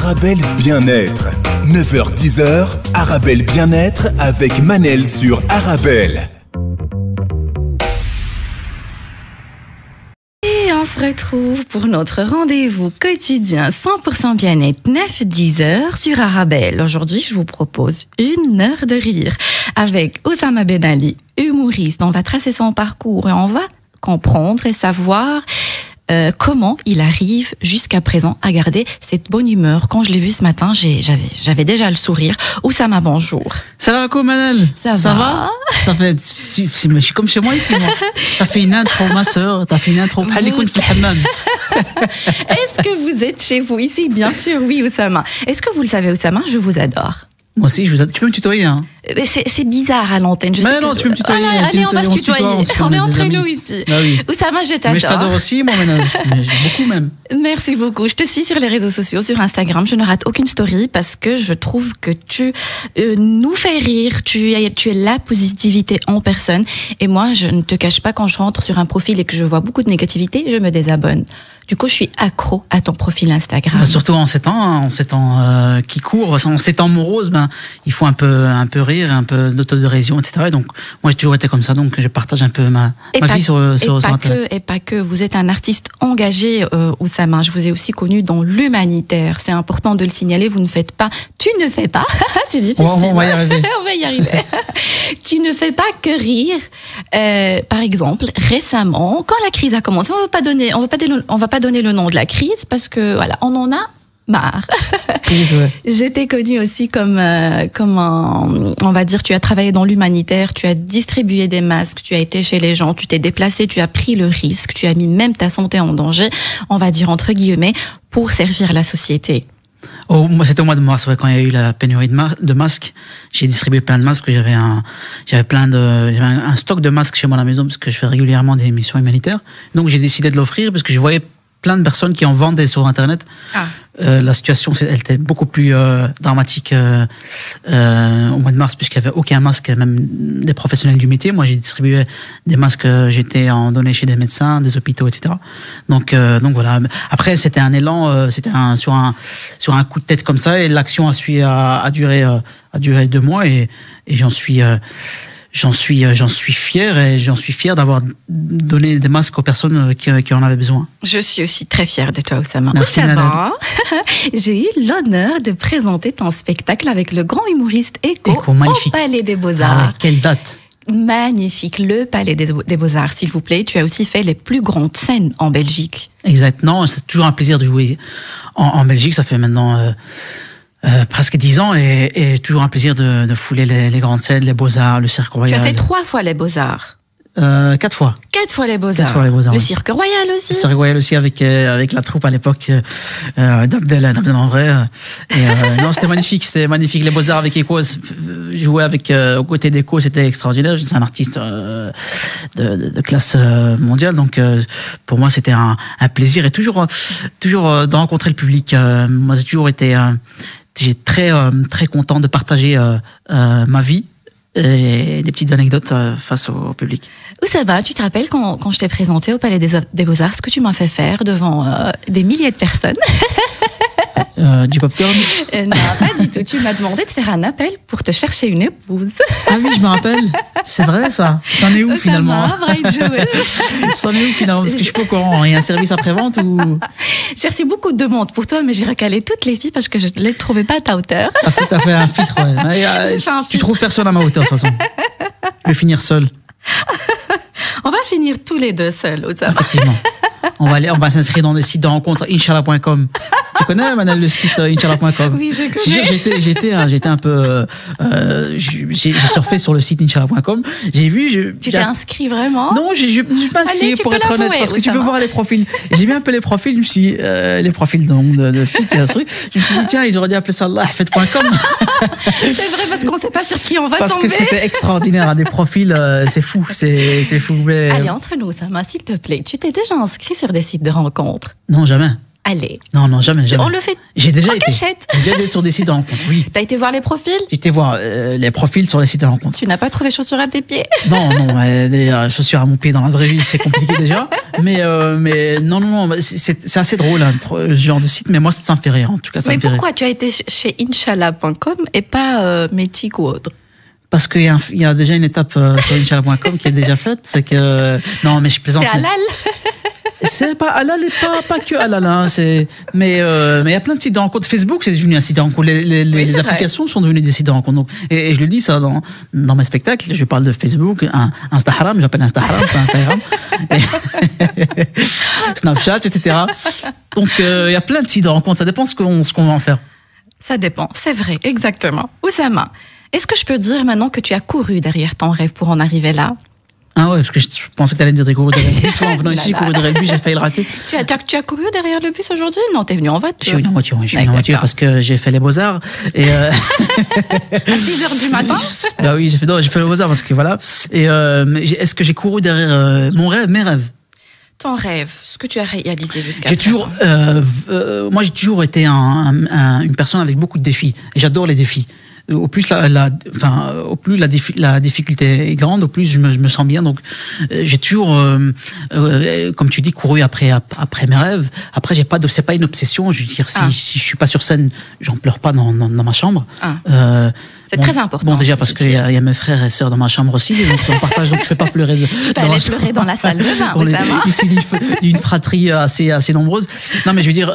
Arabelle Bien-être. 9h-10h, Arabelle Bien-être avec Manel sur Arabelle. Et on se retrouve pour notre rendez-vous quotidien 100% bien-être 9-10h sur Arabelle. Aujourd'hui, je vous propose 1 heure de rire avec Oussama Ben Ali, humoriste. On va tracer son parcours et on va comprendre et savoir comment il arrive jusqu'à présent à garder cette bonne humeur. Quand je l'ai vu ce matin, j'avais déjà le sourire. Oussama, bonjour. Salam alaikum Manel. Ça va? Ça fait, je suis comme chez moi ici, moi. T'as fait une intro, ma sœur. T'as fait une intro. Est-ce que vous êtes chez vous ici? Bien sûr, oui, Oussama. Est-ce que vous le savez, Oussama, je vous adore. Moi aussi, tu peux me tutoyer, hein. C'est bizarre à l'antenne. Mais non, tu peux me tutoyer. Allez, on va se tutoyer. On est entre nous ici. Ah oui. Oussama, je t'adore. Mais je t'adore aussi, moi, Manel. Beaucoup même. Merci beaucoup. Je te suis sur les réseaux sociaux, sur Instagram. Je ne rate aucune story parce que je trouve que tu nous fais rire. Tu es la positivité en personne. Et moi, je ne te cache pas, quand je rentre sur un profil et que je vois beaucoup de négativité, je me désabonne. Du coup, je suis accro à ton profil Instagram. Bah, surtout en ces temps qui courent, en ces temps moroses, il faut un peu rire, un peu d'autodérision, etc. Et donc, moi, j'ai toujours été comme ça, donc je partage un peu ma vie sur Internet. Et pas que. Vous êtes un artiste engagé, Oussama. Je vous ai aussi connu dans l'humanitaire. C'est important de le signaler. Tu ne fais pas. C'est difficile. On va y arriver. On va y arriver. Tu ne fais pas que rire. Par exemple, récemment, quand la crise a commencé, on va pas donner le nom de la crise parce que voilà, on en a marre. Je t'ai connu aussi comme on va dire, tu as travaillé dans l'humanitaire, tu as distribué des masques, tu as été chez les gens, tu t'es déplacé, tu as pris le risque, tu as mis même ta santé en danger, on va dire entre guillemets, pour servir la société. C'était au mois de mars, quand il y a eu la pénurie de masques. J'ai distribué plein de masques. J'avais un stock de masques chez moi à la maison parce que je fais régulièrement des missions humanitaires. Donc j'ai décidé de l'offrir parce que je voyais plein de personnes qui en vendaient sur Internet. La situation, elle était beaucoup plus dramatique au mois de mars, puisqu'il n'y avait aucun masque, même des professionnels du métier. Moi, j'ai distribué des masques, j'étais en donné chez des médecins, des hôpitaux, etc. Donc voilà. Après, c'était un élan, sur un coup de tête comme ça, et l'action a duré 2 mois, et j'en suis fier, et j'en suis fier d'avoir donné des masques aux personnes qui en avaient besoin. Je suis aussi très fière de toi, Oussama. Merci, Oussama, j'ai eu l'honneur de présenter ton spectacle avec le grand humoriste Eko au Palais des Beaux-Arts. Quelle date! Magnifique, le Palais des Beaux-Arts, s'il vous plaît. Tu as aussi fait les plus grandes scènes en Belgique. Exactement, c'est toujours un plaisir de jouer en Belgique. Ça fait maintenant presque 10 ans, et toujours un plaisir de fouler les grandes scènes, les Beaux-Arts, le Cirque Royal. Tu as fait 3 fois les Beaux-Arts. 4 fois. 4 fois les Beaux-Arts. Le Cirque Royal aussi. Le Cirque Royal aussi, avec la troupe à l'époque d'Abdel en vrai. Non, c'était magnifique. Les Beaux-Arts avec Eko, jouer aux côtés d'Eko, c'était extraordinaire. C'est un artiste de classe mondiale. Donc, pour moi, c'était un plaisir, et toujours de rencontrer le public. Moi, j'ai toujours été très content de partager ma vie et des petites anecdotes face au public. Oussama, tu te rappelles quand je t'ai présenté au Palais des Beaux-Arts, ce que tu m'as fait faire devant des milliers de personnes? Du popcorn? Non, pas du tout. Tu m'as demandé de faire un appel pour te chercher une épouse. Ah oui, je me rappelle. C'est vrai, ça. C'en est où, finalement? C'en est où, finalement? Parce que je suis pas au courant. Il y a un service après-vente ou... J'ai reçu beaucoup de demandes pour toi, mais j'ai recalé toutes les filles parce que je ne les trouvais pas à ta hauteur. T'as fait un filtre, ouais. Tu trouves personne à ma hauteur, de toute façon. Je vais finir seul. On va finir tous les deux seuls, Oussama. Effectivement. On va s'inscrire dans des sites de rencontres, Inch'Allah.com. Tu connais, Manel, le site Inch'Allah.com? Oui, je connais. J'étais un peu... j'ai surfé sur le site Inch'Allah.com. J'ai vu... Tu t'es inscrit vraiment? Non, je ne suis pas inscrit, pour être honnête, parce que tu peux voir les profils. J'ai vu un peu les profils, je me suis dit, les profils de filles qui inscrivent. Je me suis dit, tiens, ils auraient dû appeler ça lahfet.com. C'est vrai, parce qu'on ne sait pas sur qui on va tomber. Parce que c'était extraordinaire, des profils, c'est fou, c'est fou. Mais... Allez, entre nous, Oussama, s'il te plaît, tu t'es déjà inscrit sur des sites de rencontres? Non, jamais. Allez. Non, jamais. On le fait J'ai déjà en été. cachette. J'ai déjà été sur des sites de rencontres, oui. T'as été voir les profils? J'ai été voir les profils sur les sites de rencontres. Tu n'as pas trouvé chaussures à tes pieds? Non, des chaussures à mon pied dans la vraie vie, c'est compliqué déjà. Mais non, c'est assez drôle, hein, ce genre de site, mais moi, ça me fait rire, en tout cas, ça Mais me fait rire. pourquoi tu as été chez Inch'Allah.com et pas Métic ou autre? Parce qu'il y a déjà une étape sur Inch'Allah.com qui est déjà faite, c'est que... Non, mais je plaisante. C'est halal? C'est pas halal et pas que halal, hein, mais il y a plein de sites de rencontres. Facebook, c'est devenu un site de rencontres. Les applications sont devenues des sites de rencontres. Donc, et je le dis ça dans mes spectacles. Je parle de Facebook, Instagram, j'appelle Instagram, pas Instagram, Snapchat, etc. Donc il y a plein de sites de rencontres. Ça dépend ce qu'on va en faire. Ça dépend, c'est vrai, exactement. Oussama, est-ce que je peux dire maintenant que tu as couru derrière ton rêve pour en arriver là? Ah ouais, parce que je pensais que tu allais me dire des cours de rugby. Soit en venant ici, cours de rugby, j'ai failli le rater. Tu as couru derrière le bus aujourd'hui? Non, t'es venu en voiture. Je suis venu en voiture, oui, je suis venu en voiture parce que j'ai fait les Beaux-Arts. Et à 6h du matin? Bah oui, j'ai fait les Beaux-Arts parce que voilà. Et est-ce que j'ai couru derrière mes rêves? Ton rêve, ce que tu as réalisé jusqu'à présent. Moi, j'ai toujours été une personne avec beaucoup de défis. Et j'adore les défis. Au plus la difficulté est grande, au plus je me sens bien. Donc j'ai toujours, comme tu dis, couru après mes rêves. Après, c'est pas une obsession. Je veux dire, si je suis pas sur scène, j'en pleure pas dans ma chambre. C'est très important. Bon, déjà parce qu'il y a mes frères et sœurs dans ma chambre aussi, donc on partage, donc je fais pas pleurer. Tu peux aller pleurer dans la salle de bain, ici d'une fratrie assez nombreuse. Non, mais je veux dire,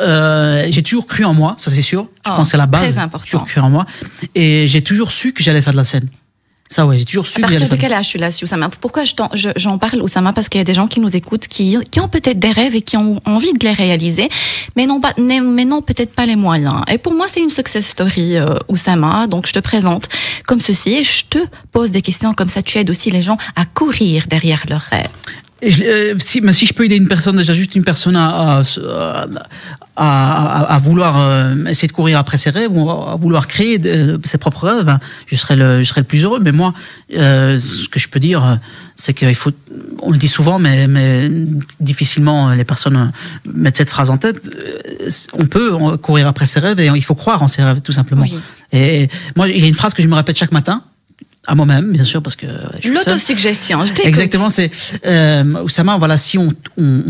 j'ai toujours cru en moi, ça c'est sûr. Je pense que c'est la base. J'ai toujours cru en moi. Et j'ai toujours su que j'allais faire de la scène. Ça, ouais, j'ai toujours su. À partir de quel âge tu l'as su, Oussama? Pourquoi j'en parle, Oussama? Parce qu'il y a des gens qui nous écoutent, qui ont peut-être des rêves et qui ont envie de les réaliser, mais non peut-être pas les moyens. Et pour moi, c'est une success story, Oussama. Donc, je te présente comme ceci et je te pose des questions comme ça. Tu aides aussi les gens à courir derrière leurs rêves. Si je peux aider une personne, déjà juste une personne à vouloir essayer de courir après ses rêves ou à vouloir créer ses propres rêves, ben, je serai le plus heureux. Mais moi, ce que je peux dire, c'est qu'il faut, on le dit souvent, mais difficilement les personnes mettent cette phrase en tête. On peut courir après ses rêves et il faut croire en ses rêves, tout simplement. Oui. Et moi, il y a une phrase que je me répète chaque matin. À moi-même, bien sûr, parce que l'autosuggestion, je t'écoute. Exactement, c'est Oussama, voilà, si on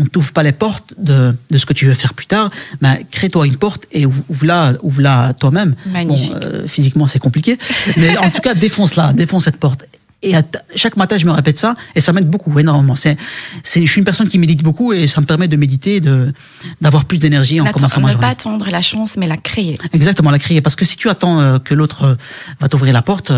t'ouvre pas les portes de ce que tu veux faire plus tard, ben, crée-toi une porte et ouvre-la toi-même. Magnifique. Bon, physiquement, c'est compliqué, mais en tout cas, défonce cette porte. Et chaque matin, je me répète ça, et ça m'aide beaucoup, énormément. Je suis une personne qui médite beaucoup, et ça me permet de méditer, d'avoir plus d'énergie en commençant ma journée. Ne pas attendre la chance, mais la créer. Exactement, la créer. Parce que si tu attends que l'autre va t'ouvrir la porte,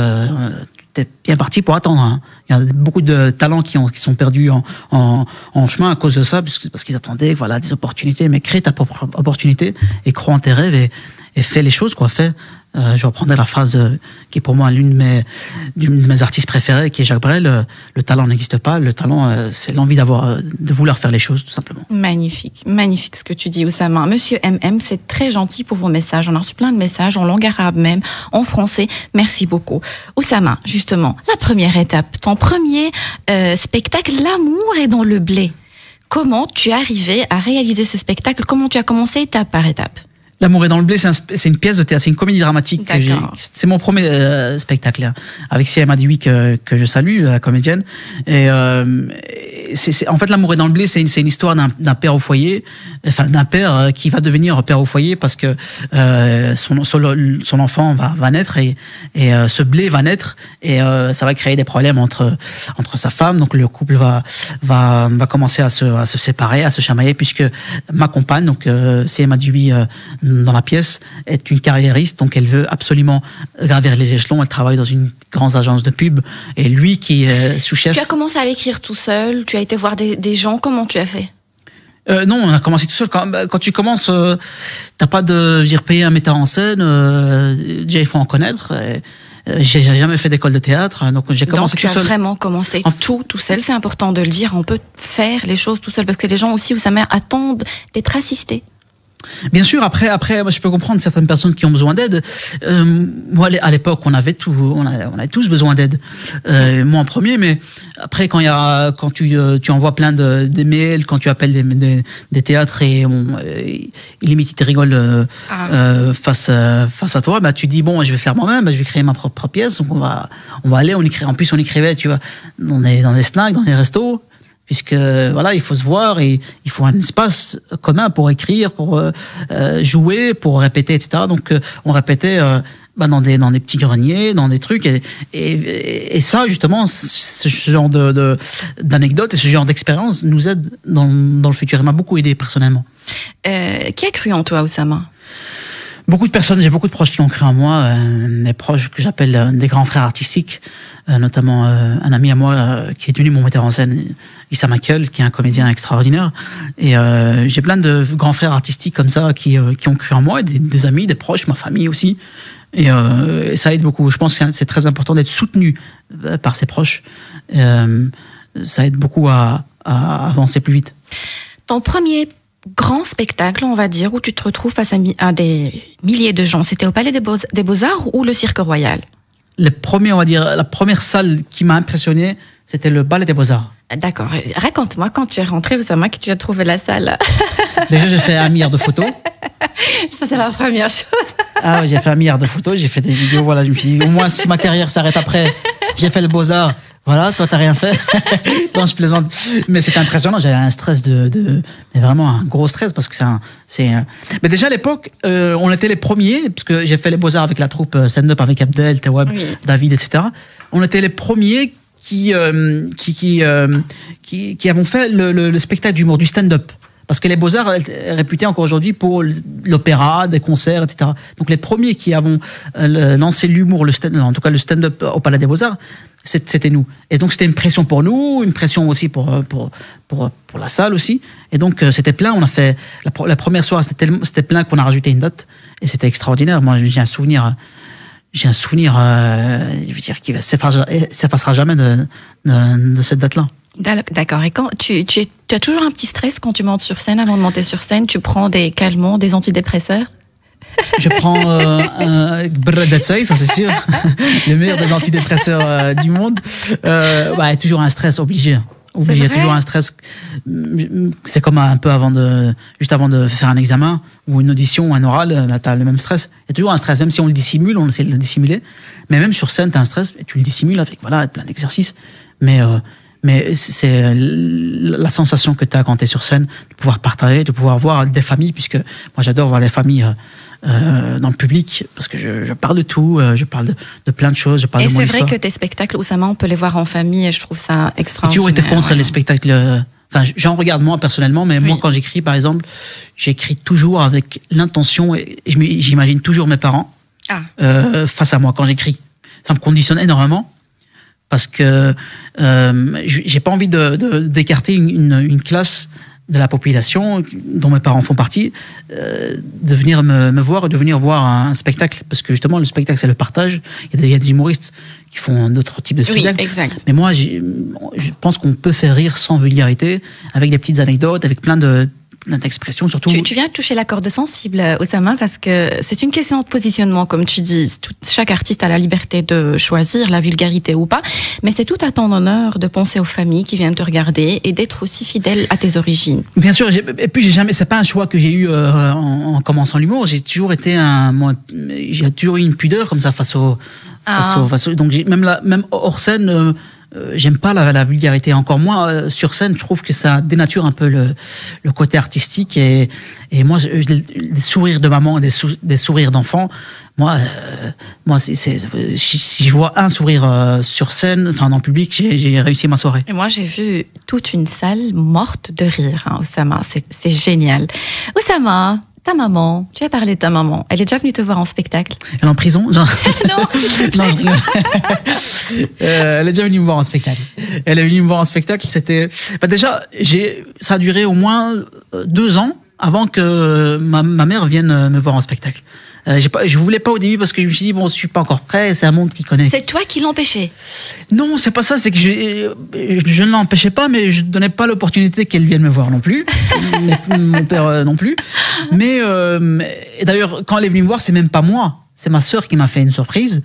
t'es bien parti pour attendre. Hein. Il y a beaucoup de talents qui sont perdus en chemin à cause de ça, parce qu'ils attendaient, voilà, des opportunités. Mais crée ta propre opportunité et crois en tes rêves et fais les choses, quoi. Je reprendrai la phrase qui est pour moi l'une de mes artistes préférés, qui est Jacques Brel. Le talent n'existe pas. Le talent, c'est l'envie de vouloir faire les choses, tout simplement. Magnifique, magnifique ce que tu dis, Oussama. Monsieur MM, c'est très gentil pour vos messages. On a reçu plein de messages en langue arabe même, en français. Merci beaucoup. Oussama, justement, la première étape, ton premier spectacle, L'amour est dans le blé. Comment tu es arrivé à réaliser ce spectacle? Comment tu as commencé étape par étape? L'amour est dans le blé, c'est une pièce de théâtre, c'est une comédie dramatique. C'est mon premier spectacle, hein, avec Sia Madiwi que je salue, la comédienne. Et en fait, L'amour est dans le blé, c'est une histoire d'un père au foyer, enfin d'un père qui va devenir père au foyer parce que son enfant va naître et ce blé va naître et ça va créer des problèmes entre sa femme. Donc le couple va commencer à se séparer, à se chamailler, puisque ma compagne, donc Sia Madiwi, dans la pièce, est une carriériste, donc elle veut absolument gravir les échelons. Elle travaille dans une grande agence de pub, et lui qui est sous-chef. Tu as commencé à l'écrire tout seul? Tu as été voir des gens? Comment tu as fait? Non, on a commencé tout seul. Quand tu commences, t'as pas de payer un metteur en scène. Déjà, il faut en connaître. J'ai jamais fait d'école de théâtre, donc j'ai commencé tout seul. Tu as vraiment commencé tout seul. C'est important de le dire. On peut faire les choses tout seul, parce que les gens aussi, où sa mère, attendent d'être assistés. Bien sûr, après, moi, je peux comprendre certaines personnes qui ont besoin d'aide. Moi, à l'époque, on avait tous besoin d'aide. Moi en premier, mais après, quand tu envoies plein des mails, quand tu appelles des théâtres et limite ils te rigolent face à toi, bah tu dis bon, je vais faire moi-même, je vais créer ma propre pièce. Donc on va aller, en plus on écrivait, tu vois, dans des snacks, dans des restos. Puisque voilà, il faut se voir et il faut un espace commun pour écrire, pour jouer, pour répéter, etc. Donc on répétait dans des petits greniers, dans des trucs et ça justement, ce genre d'anecdotes et ce genre d'expérience nous aide dans le futur. Il m'a beaucoup aidé personnellement. Qui a cru en toi, Oussama? Beaucoup de personnes, j'ai beaucoup de proches qui ont cru en moi, des proches que j'appelle des grands frères artistiques, notamment un ami à moi qui est devenu mon metteur en scène, Issa Makel, qui est un comédien extraordinaire. Et j'ai plein de grands frères artistiques comme ça qui ont cru en moi, et des amis, des proches, ma famille aussi. Et ça aide beaucoup. Je pense que c'est très important d'être soutenu par ses proches. Ça aide beaucoup à avancer plus vite. Ton premier grand spectacle, on va dire, où tu te retrouves face à des milliers de gens, c'était au Palais des Beaux-Arts ou le Cirque Royal? La première salle qui m'a impressionné, c'était le Palais des Beaux-Arts. D'accord. Raconte-moi quand tu es rentré, Oussama, que tu as trouvé la salle. Déjà, j'ai fait 1 milliard de photos. Ça, c'est la première chose. Ah ouais, j'ai fait 1 milliard de photos, j'ai fait des vidéos, voilà, je me suis dit, au moins, si ma carrière s'arrête après, j'ai fait le Beaux-Arts. Voilà, toi, t'as rien fait. Non, je plaisante. Mais c'est impressionnant. J'avais un stress mais vraiment un gros stress parce que mais déjà à l'époque, on était les premiers, parce que j'ai fait les Beaux-Arts avec la troupe stand-up avec Abdel, Tawab, oui, David, etc. On était les premiers qui avons fait le spectacle d'humour, du stand-up. Parce que les Beaux-Arts est réputé encore aujourd'hui pour l'opéra, des concerts, etc. Donc les premiers qui avons lancé l'humour, en tout cas le stand-up au Palais des Beaux-Arts, c'était nous. Et donc c'était une pression pour nous, une pression aussi pour la salle aussi. Et donc c'était plein. On a fait la première soirée, c'était plein qu'on a rajouté une date et c'était extraordinaire. Moi j'ai un souvenir, je veux dire, qui ne s'effacera jamais de cette date-là. D'accord. Et quand tu as toujours un petit stress quand tu montes sur scène, avant de monter sur scène, tu prends des calmants, des antidépresseurs? Je prends un Bradatsai, ça c'est sûr, le meilleur des antidépresseurs du monde. Toujours un stress obligé. Toujours un stress. C'est comme un peu juste avant de faire un examen ou une audition ou un oral, tu as le même stress. Il y a toujours un stress, même si on le dissimule, on essaie de le dissimuler. Mais même sur scène, tu as un stress et tu le dissimules avec plein d'exercices. Mais c'est la sensation que tu as quand tu es sur scène, de pouvoir partager, de pouvoir voir des familles, puisque moi j'adore voir des familles dans le public, parce que je parle de tout, je parle de plein de choses, je parle de mon histoire. Et c'est vrai que tes spectacles, Oussama, on peut les voir en famille, et je trouve ça extraordinaire. J'ai toujours été contre les spectacles, j'en regarde moi personnellement, mais moi quand j'écris par exemple, j'écris toujours avec l'intention, et j'imagine toujours mes parents face à moi quand j'écris. Ça me conditionne énormément. Parce que j'ai pas envie d'écarter une classe de la population dont mes parents font partie, de venir me voir et de venir voir un spectacle. Parce que justement, le spectacle, c'est le partage. Il y a des humoristes qui font d'autres types de spectacles. Oui, exact. Mais moi, je pense qu'on peut faire rire sans vulgarité, avec des petites anecdotes, avec plein d'expressions, surtout. Tu viens de toucher la corde sensible, Oussama, parce que c'est une question de positionnement, comme tu dis. Chaque artiste a la liberté de choisir la vulgarité ou pas, mais c'est tout à ton honneur de penser aux familles qui viennent te regarder et d'être aussi fidèle à tes origines. Bien sûr, et puis c'est pas un choix que j'ai eu en commençant l'humour. J'ai toujours été j'ai toujours eu une pudeur comme ça face au donc même hors scène. J'aime pas la vulgarité, encore moins sur scène. Je trouve que ça dénature un peu le côté artistique et moi des sourires de maman, des sourires d'enfant. Moi si je vois un sourire sur scène, enfin dans le public, j'ai réussi ma soirée. Et moi j'ai vu toute une salle morte de rire, Oussama. C'est génial. Oussama, ta maman, tu as parlé de ta maman. Elle est déjà venue te voir en spectacle? Elle est en prison? Non, non, je rigole. Elle est déjà venue me voir en spectacle. Elle est venue me voir en spectacle. C'était déjà, ça a duré au moins 2 ans avant que ma mère vienne me voir en spectacle. Je voulais pas au début parce que je me suis dit bon, je suis pas encore prêt, c'est un monde qui connaît. C'est toi qui l'empêchais? Non, c'est pas ça, c'est que je ne l'empêchais pas, mais je donnais pas l'opportunité qu'elle vienne me voir non plus. Mon père non plus. Mais et d'ailleurs, quand elle est venue me voir, c'est même pas moi, c'est ma sœur qui m'a fait une surprise.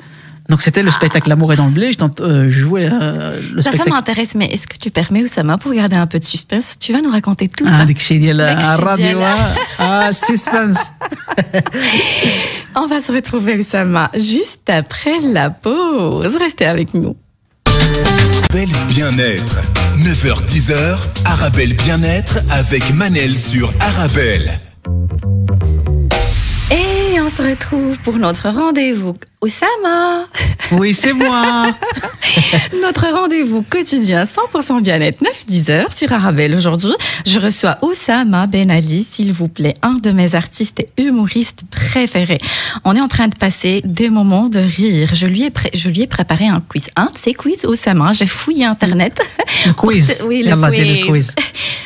Donc c'était le spectacle L'amour est dans le blé. Je jouais le Ça spectacle. m'intéresse, mais est-ce que tu permets, Oussama, pour garder un peu de suspense, tu vas nous raconter tout ça. ديك الشيء ديال داك الشيء الراديو ديال- suspense. On va se retrouver, Oussama, juste après la pause. Restez avec nous. Arabelle Bien-être. 9h-10h, Arabelle Bien-être avec Manel sur Arabelle. Et on se retrouve pour notre rendez-vous. Oussama, Oui, c'est moi. notre rendez-vous quotidien 100% bien-être 9-10h sur Arabelle. Aujourd'hui, je reçois Oussama Ben Ali, s'il vous plaît, un de mes artistes et humoristes préférés. On est en train de passer des moments de rire. Je lui ai préparé un quiz. Un de ces quiz, Oussama, j'ai fouillé Internet. Le quiz. Oui, le Yallah, quiz. dis le quiz.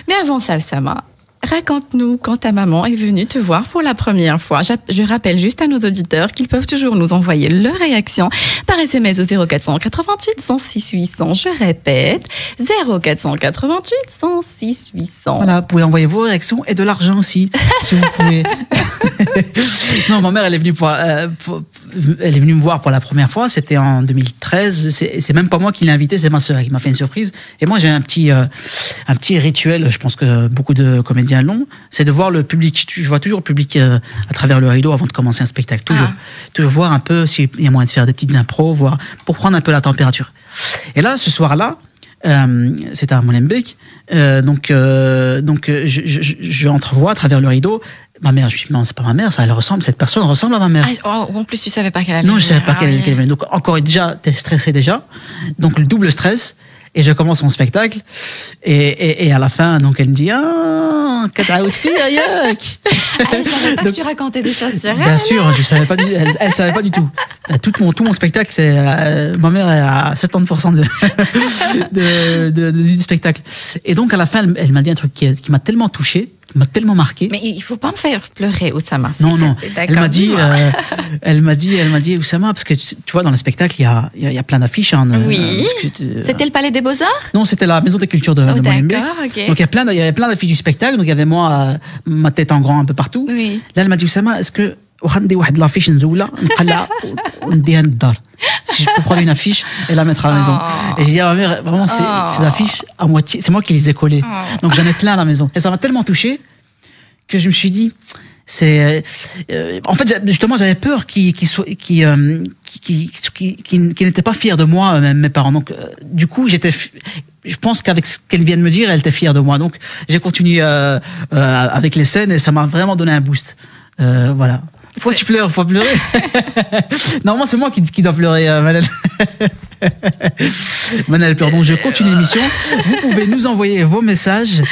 Mais avant ça, Oussama, raconte-nous quand ta maman est venue te voir pour la première fois. Je rappelle juste à nos auditeurs qu'ils peuvent toujours nous envoyer leur réaction par SMS au 0488 106 800. Je répète, 0488 106 800. Voilà, vous pouvez envoyer vos réactions et de l'argent aussi, si vous pouvez. Non, ma mère, elle est venue me voir pour la première fois. C'était en 2013. C'est même pas moi qui l'ai invitée, c'est ma sœur qui m'a fait une surprise. Et moi, j'ai un petit rituel. Je pense que beaucoup de comédiens l'ont. C'est de voir le public. Je vois toujours le public à travers le rideau avant de commencer un spectacle. Toujours voir un peu s'il y a moyen de faire des petites impros, voir pour prendre un peu la température. Et là, ce soir-là, c'était à Molenbeek. Donc, je entrevois à travers le rideau ma mère. Je me dis non, c'est pas ma mère, ça, cette personne ressemble à ma mère. En plus, tu savais pas qu'elle allait Non, je savais pas venir. qu'elle venait. Donc encore déjà, t'es stressé déjà. Donc le double stress. Et je commence mon spectacle. Et à la fin, donc elle me dit كتعاود فيا ياك. Elle savait pas que tu racontais des choses sur elle. Bien sûr, je savais pas elle savait pas du tout. Tout mon spectacle, c'est ma mère est à 70% du spectacle. Et donc à la fin, elle m'a dit un truc qui m'a tellement touché, qui m'a tellement marqué. Mais il faut pas me faire pleurer, Oussama. Non. D'accord, Elle m'a dit, Oussama, parce que tu vois, dans le spectacle, il y a plein d'affiches. Hein, Oui. C'était le Palais des Beaux-Arts? Non, c'était la Maison des Cultures de Molenbeek. D'accord, ok. Donc il y avait plein d'affiches du spectacle. Donc il y avait moi, ma tête en grand un peu partout. Oui. Là, elle m'a dit, Oussama, est-ce que وغندي واحد l'affiche نزولها نقلع ونديها للدار. Si je peux prendre une affiche et la mettre à la maison. Et j'ai dit à ma mère, vraiment, ces affiches, à moitié, c'est moi qui les ai collées. Donc j'en ai plein à la maison. Et ça m'a tellement touché que je me suis dit, en fait, justement, j'avais peur qu'ils n'étaient pas fiers de moi, même mes parents. Donc, du coup, je pense qu'avec ce qu'elle vient de me dire, elle était fière de moi. Donc, j'ai continué avec les scènes et ça m'a vraiment donné un boost. Voilà. Faut pleurer. Normalement, c'est moi qui dois pleurer, Manel. Manel pleure. Donc, je continue l'émission. Vous pouvez nous envoyer vos messages.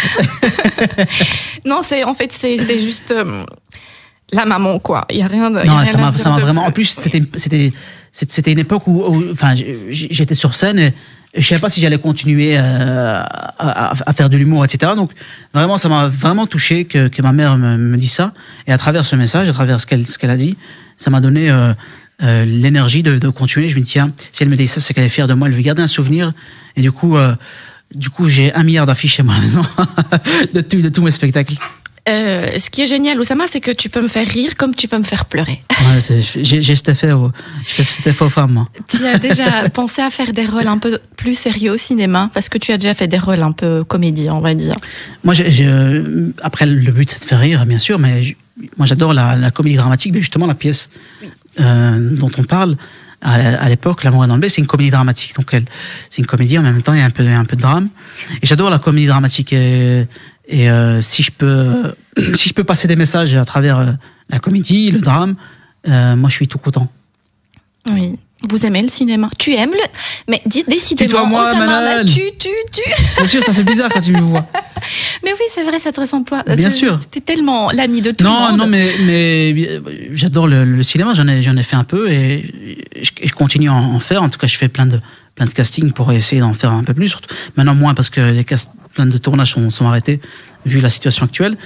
Non, c'est juste la maman, quoi. Il y a rien de. Non, ça m'a vraiment. En plus, c'était une époque où enfin, j'étais sur scène et je savais pas si j'allais continuer à faire de l'humour, etc. Donc vraiment, ça m'a vraiment touché que ma mère me dise ça. Et à travers ce message, à travers ce qu'elle a dit, ça m'a donné l'énergie de continuer. Je me dis tiens, si elle me dit ça, c'est qu'elle est fière de moi. Elle veut garder un souvenir. Et du coup, j'ai 1 milliard d'affiches chez moi à la maison de tous mes spectacles. Ce qui est génial, Oussama, c'est que tu peux me faire rire comme tu peux me faire pleurer. Ouais, j'ai cet effet aux femmes, moi. Tu as déjà pensé à faire des rôles un peu plus sérieux au cinéma? Parce que tu as déjà fait des rôles un peu comédie, on va dire. Moi, après, le but, c'est de faire rire, bien sûr, mais moi, j'adore la comédie dramatique, mais justement, la pièce dont on parle, à l'époque, L'amour est dans le blé, c'est une comédie dramatique. Donc, c'est une comédie, en même temps, il y a un peu de drame. Et j'adore la comédie dramatique. Et si je peux passer des messages à travers la comédie, le drame, moi je suis tout content. Oui. Vous aimez le cinéma? Tu aimes le... Mais décidément, Tutoie-moi, Manel. tu. Bien sûr, ça fait bizarre quand tu me vois. Mais oui, c'est vrai, ça te ressemble pas. Bien sûr. T'es tellement l'ami de tout le monde. Non, mais j'adore le cinéma, j'en ai fait un peu et je continue à en faire. En tout cas, je fais plein de castings pour essayer d'en faire un peu plus. Surtout. Maintenant, moins parce que plein de tournages sont arrêtés vu la situation actuelle.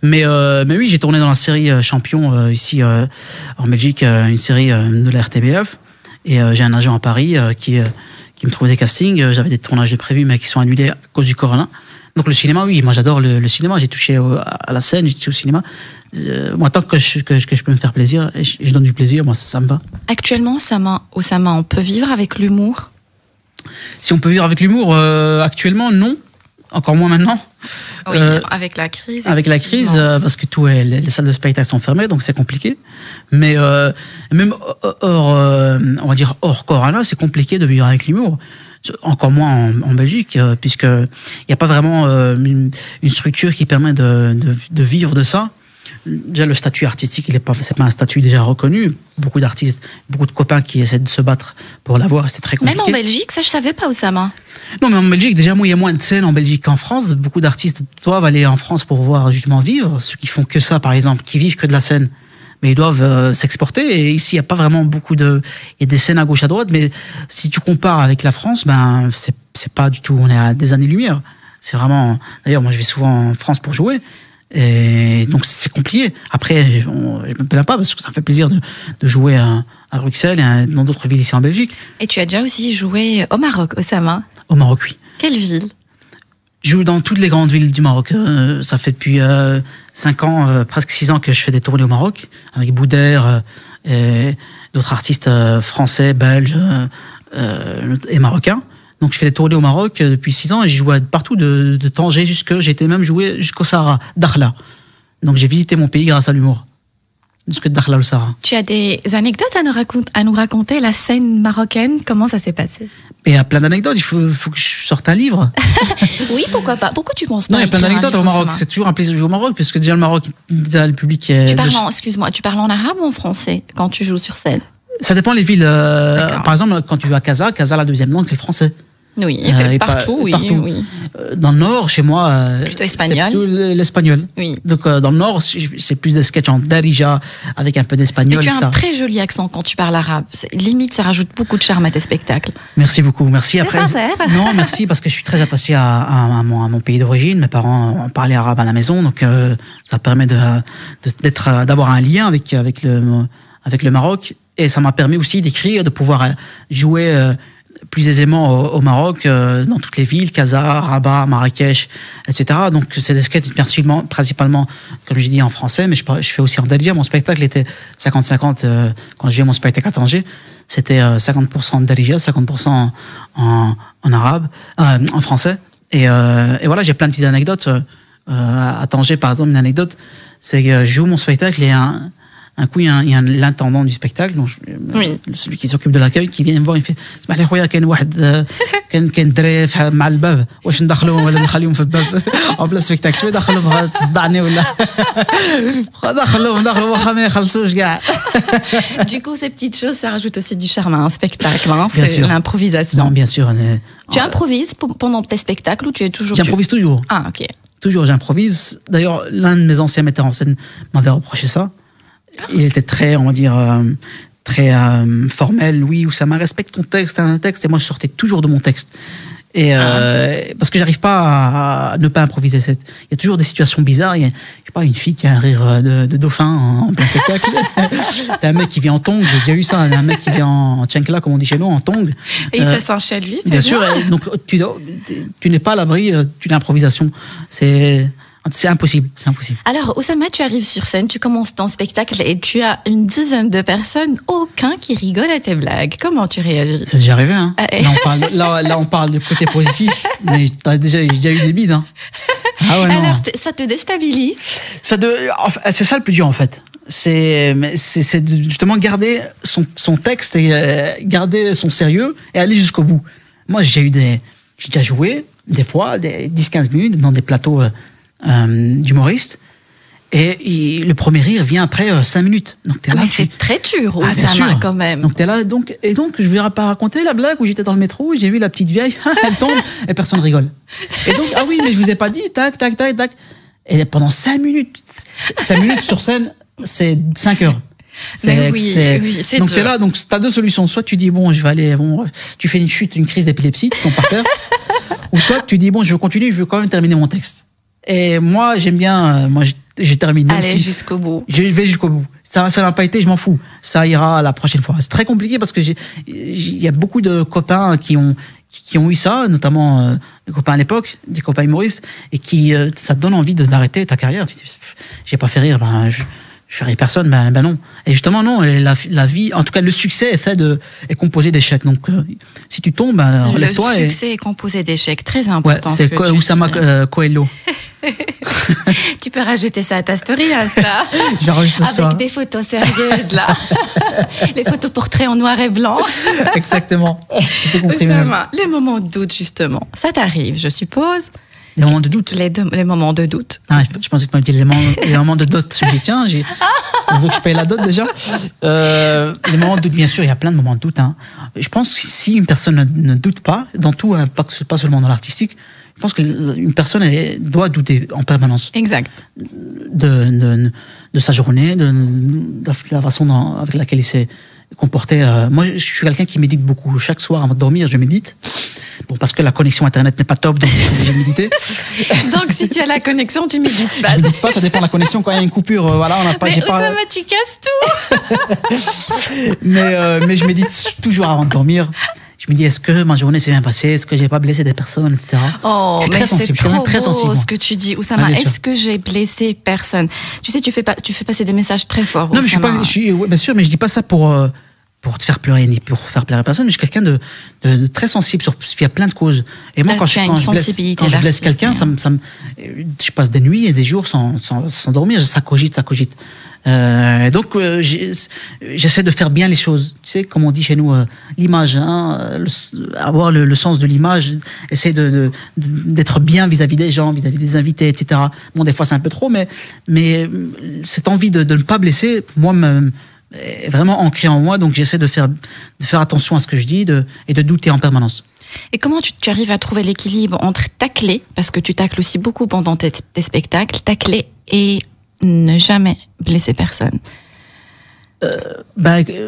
Mais oui, j'ai tourné dans la série Champion ici en Belgique, une série de la RTBF. Et j'ai un agent à Paris qui me trouve des castings. J'avais des tournages prévus, mais qui sont annulés à cause du corona. Donc le cinéma, oui, moi j'adore le cinéma. J'ai touché à la scène, j'ai touché au cinéma. Moi, tant que je peux me faire plaisir, et je donne du plaisir, moi ça me va. Actuellement, Oussama, on peut vivre avec l'humour? Si on peut vivre avec l'humour, actuellement, non. Encore moins maintenant. Oui, avec la crise. Avec la crise, parce que les salles de spectacle sont fermées, donc c'est compliqué. Mais même on va dire hors Corona, c'est compliqué de vivre avec l'humour. Encore moins en Belgique, puisqu'il n'y a pas vraiment une structure qui permet de vivre de ça. Déjà, le statut artistique, c'est pas un statut déjà reconnu. Beaucoup d'artistes, beaucoup de copains qui essaient de se battre pour l'avoir, c'est très compliqué. Même en Belgique, ça je savais pas, Oussama. Non, mais en Belgique, déjà, il y a moins de scènes en Belgique qu'en France. Beaucoup d'artistes doivent aller en France pour pouvoir justement vivre. Ceux qui font que ça, par exemple, qui vivent que de la scène, mais ils doivent s'exporter. Et ici, il n'y a pas vraiment beaucoup de... Il y a des scènes à gauche, à droite, mais si tu compares avec la France, ben, c'est pas du tout... On est à des années-lumière. C'est vraiment... D'ailleurs, moi, je vais souvent en France pour jouer. Et donc c'est compliqué. Après, je me plains pas parce que ça me fait plaisir de jouer à Bruxelles et dans d'autres villes ici en Belgique. Et tu as déjà aussi joué au Maroc, Oussama? Au Maroc, oui. Quelle ville? Je joue dans toutes les grandes villes du Maroc. Ça fait depuis 5 ans, presque 6 ans que je fais des tournées au Maroc avec Boudère et d'autres artistes français, belges et marocains. Donc je fais des tournées au Maroc depuis 6 ans et j'ai joué partout de Tanger j'ai été même joué jusqu'au Sahara, Dakhla. Donc j'ai visité mon pays grâce à l'humour. Jusque Dakhla, le Sahara. Tu as des anecdotes à nous raconter, la scène marocaine, comment ça s'est passé? Et il y a plein d'anecdotes, il faut que je sorte un livre. Oui, pourquoi pas? Pourquoi tu penses pas? Non, il y a plein d'anecdotes au Maroc, c'est toujours un plaisir de jouer au Maroc, puisque déjà le Maroc, le public est... Excuse-moi, tu parles en arabe ou en français quand tu joues sur scène? Ça dépend des villes. Par exemple, quand tu joues à Casa, la deuxième langue, c'est le français. Oui, partout, oui. Dans le Nord, chez moi, plutôt espagnol. C'est plutôt l'espagnol. Oui. Donc dans le Nord, c'est plus des sketchs en darija avec un peu d'espagnol. Et tu as un très joli accent quand tu parles arabe. Limite, ça rajoute beaucoup de charme à tes spectacles. Merci beaucoup, merci. Après, sincère. Non, merci parce que je suis très attaché à mon pays d'origine. Mes parents parlaient arabe à la maison, donc ça permet d'avoir un lien avec le Maroc. Et ça m'a permis aussi d'écrire, de pouvoir jouer plus aisément au Maroc, dans toutes les villes, Casa, Rabat, Marrakech, etc. Donc c'est des sketchs principalement, comme je dis, en français, mais je fais aussi en darija. Mon spectacle était 50-50 quand j'ai mon spectacle à Tanger. C'était 50% de darija, 50% en arabe, en français. Et voilà, j'ai plein de petites anecdotes. À Tanger, par exemple, une anecdote, c'est que je joue mon spectacle et un coup, il y a l'intendant du spectacle, donc celui qui s'occupe de l'accueil, qui vient me voir, il fait اسمح لي خويا كاين دري مع الباب واش ندخلوهم ولا نخليهم في الباب en plein spectacle شويه دخلهم تصدعني ولا دخلهم واخا ما يخلصوش كاع. Du coup, ces petites choses, ça rajoute aussi du charme à un spectacle, c'est l'improvisation. Non, bien sûr. Tu improvises pendant tes spectacles ou tu es toujours... J'improvise toujours. Ah, ok. Toujours, j'improvise. D'ailleurs, l'un de mes anciens metteurs en scène m'avait reproché ça. Il était très, on va dire, très formel. Oui, Oussama, respecte ton texte, un texte. Et moi, je sortais toujours de mon texte. Et parce que j'arrive pas à ne pas improviser. Il y a toujours des situations bizarres. Il y a, je sais pas, une fille qui a un rire de dauphin en plein spectacle. T'as un mec qui vient en tongs. J'ai déjà eu ça. Un mec qui vient en tchenkla, comme on dit chez nous, en tongs. Et ça s'enchaîne lui, c'est bien sûr. Donc tu n'es pas à l'abri d'une improvisation. C'est impossible, c'est impossible. Alors, Oussama, tu arrives sur scène, tu commences ton spectacle et tu as une dizaine de personnes, aucun qui rigole à tes blagues. Comment tu réagis? C'est déjà arrivé, hein. Là, on parle de côté positif, mais j'ai déjà eu des bides, hein. Ah ouais, non. Alors, ça te déstabilise? C'est ça le plus dur, en fait. C'est justement garder son texte et garder son sérieux et aller jusqu'au bout. Moi, j'ai déjà joué, des fois, 10-15 minutes dans des plateaux d'humoristes et le premier rire vient après 5 minutes. Donc t'es là, mais c'est très dur, Oussama, quand même. Donc t'es là, donc je ne vais pas raconter la blague où j'étais dans le métro et j'ai vu la petite vieille, elle tombe et personne rigole. Et donc, ah oui, mais je vous ai pas dit, tac, tac, tac, tac. Et pendant 5 minutes sur scène, c'est 5 heures. C'est donc t'es là, donc t'as deux solutions. Soit tu dis tu fais une crise d'épilepsie, tu tombes par terre, ou soit tu dis je veux continuer, je veux quand même terminer mon texte. Et moi j'aime bien, j'ai terminé. Aller jusqu'au bout. Je vais jusqu'au bout. Ça n'a pas été, je m'en fous. Ça ira la prochaine fois. C'est très compliqué parce que il y a beaucoup de copains qui qui ont eu ça, notamment des copains à l'époque, des copains humoristes, et qui ça te donne envie d'arrêter ta carrière. Tu te dis, j'ai pas fait rire, je ferai personne, ben non. Et justement, non, la vie, en tout cas, le succès est composé d'échecs. Donc, si tu tombes, relève-toi. Le succès est composé d'échecs, très important. Ouais, c'est Oussama Coelho. Tu peux rajouter ça à ta story, Insta. J'enregistre ça. Avec des photos sérieuses, là. Les photos portraits en noir et blanc. Exactement. Tout compris même. Les moments de doute, justement. Ça t'arrive, je suppose. Les moments de doute. Les moments de doute. Ah, je pensais que tu m'avais dit les moments de dot. Je me dis, tiens, on veut que je paye la dot déjà. Les moments de doute, bien sûr, il y a plein de moments de doute. Hein. Je pense que si une personne ne doute pas, dans tout, hein, pas seulement dans l'artistique, je pense qu'une personne elle doit douter en permanence. Exact. De sa journée, de la façon avec laquelle il s'est comporté. Moi, je suis quelqu'un qui médite beaucoup. Chaque soir, avant de dormir, je médite. Bon, parce que la connexion Internet n'est pas top, donc je suis obligé de méditer. Donc, si tu as la connexion, tu médites pas. Je médite pas, ça dépend de la connexion. Quand il y a une coupure, voilà, on n'a pas. Mais Oussama, tu casses tout. mais je médite toujours avant de dormir. Je me dis, est-ce que ma journée s'est bien passée? Est-ce que j'ai pas blessé des personnes, etc. Oh, je suis très sensible. Je suis très sensible. Ce que tu dis, Oussama, est-ce que j'ai blessé personne? Tu sais, tu fais passer des messages très forts. Non, Oussama. Mais je suis bien sûr, mais je dis pas ça pour te faire pleurer ni pour faire plaire à personne. Mais je suis quelqu'un de très sensible il y a plein de causes. Et moi, quand je blesse quelqu'un, je passe des nuits et des jours sans dormir. Ça cogite. Donc, j'essaie de faire bien les choses. Tu sais, comme on dit chez nous, l'image, hein, avoir le sens de l'image, essayer d'être bien vis-à-vis des gens, vis-à-vis des invités, etc. Bon, des fois, c'est un peu trop, mais cette envie de ne pas blesser, moi, est vraiment ancrée en moi. Donc, j'essaie de faire attention à ce que je dis et de douter en permanence. Et comment tu arrives à trouver l'équilibre entre tacler, parce que tu tacles aussi beaucoup pendant tes spectacles, tacler et ne jamais blesser personne?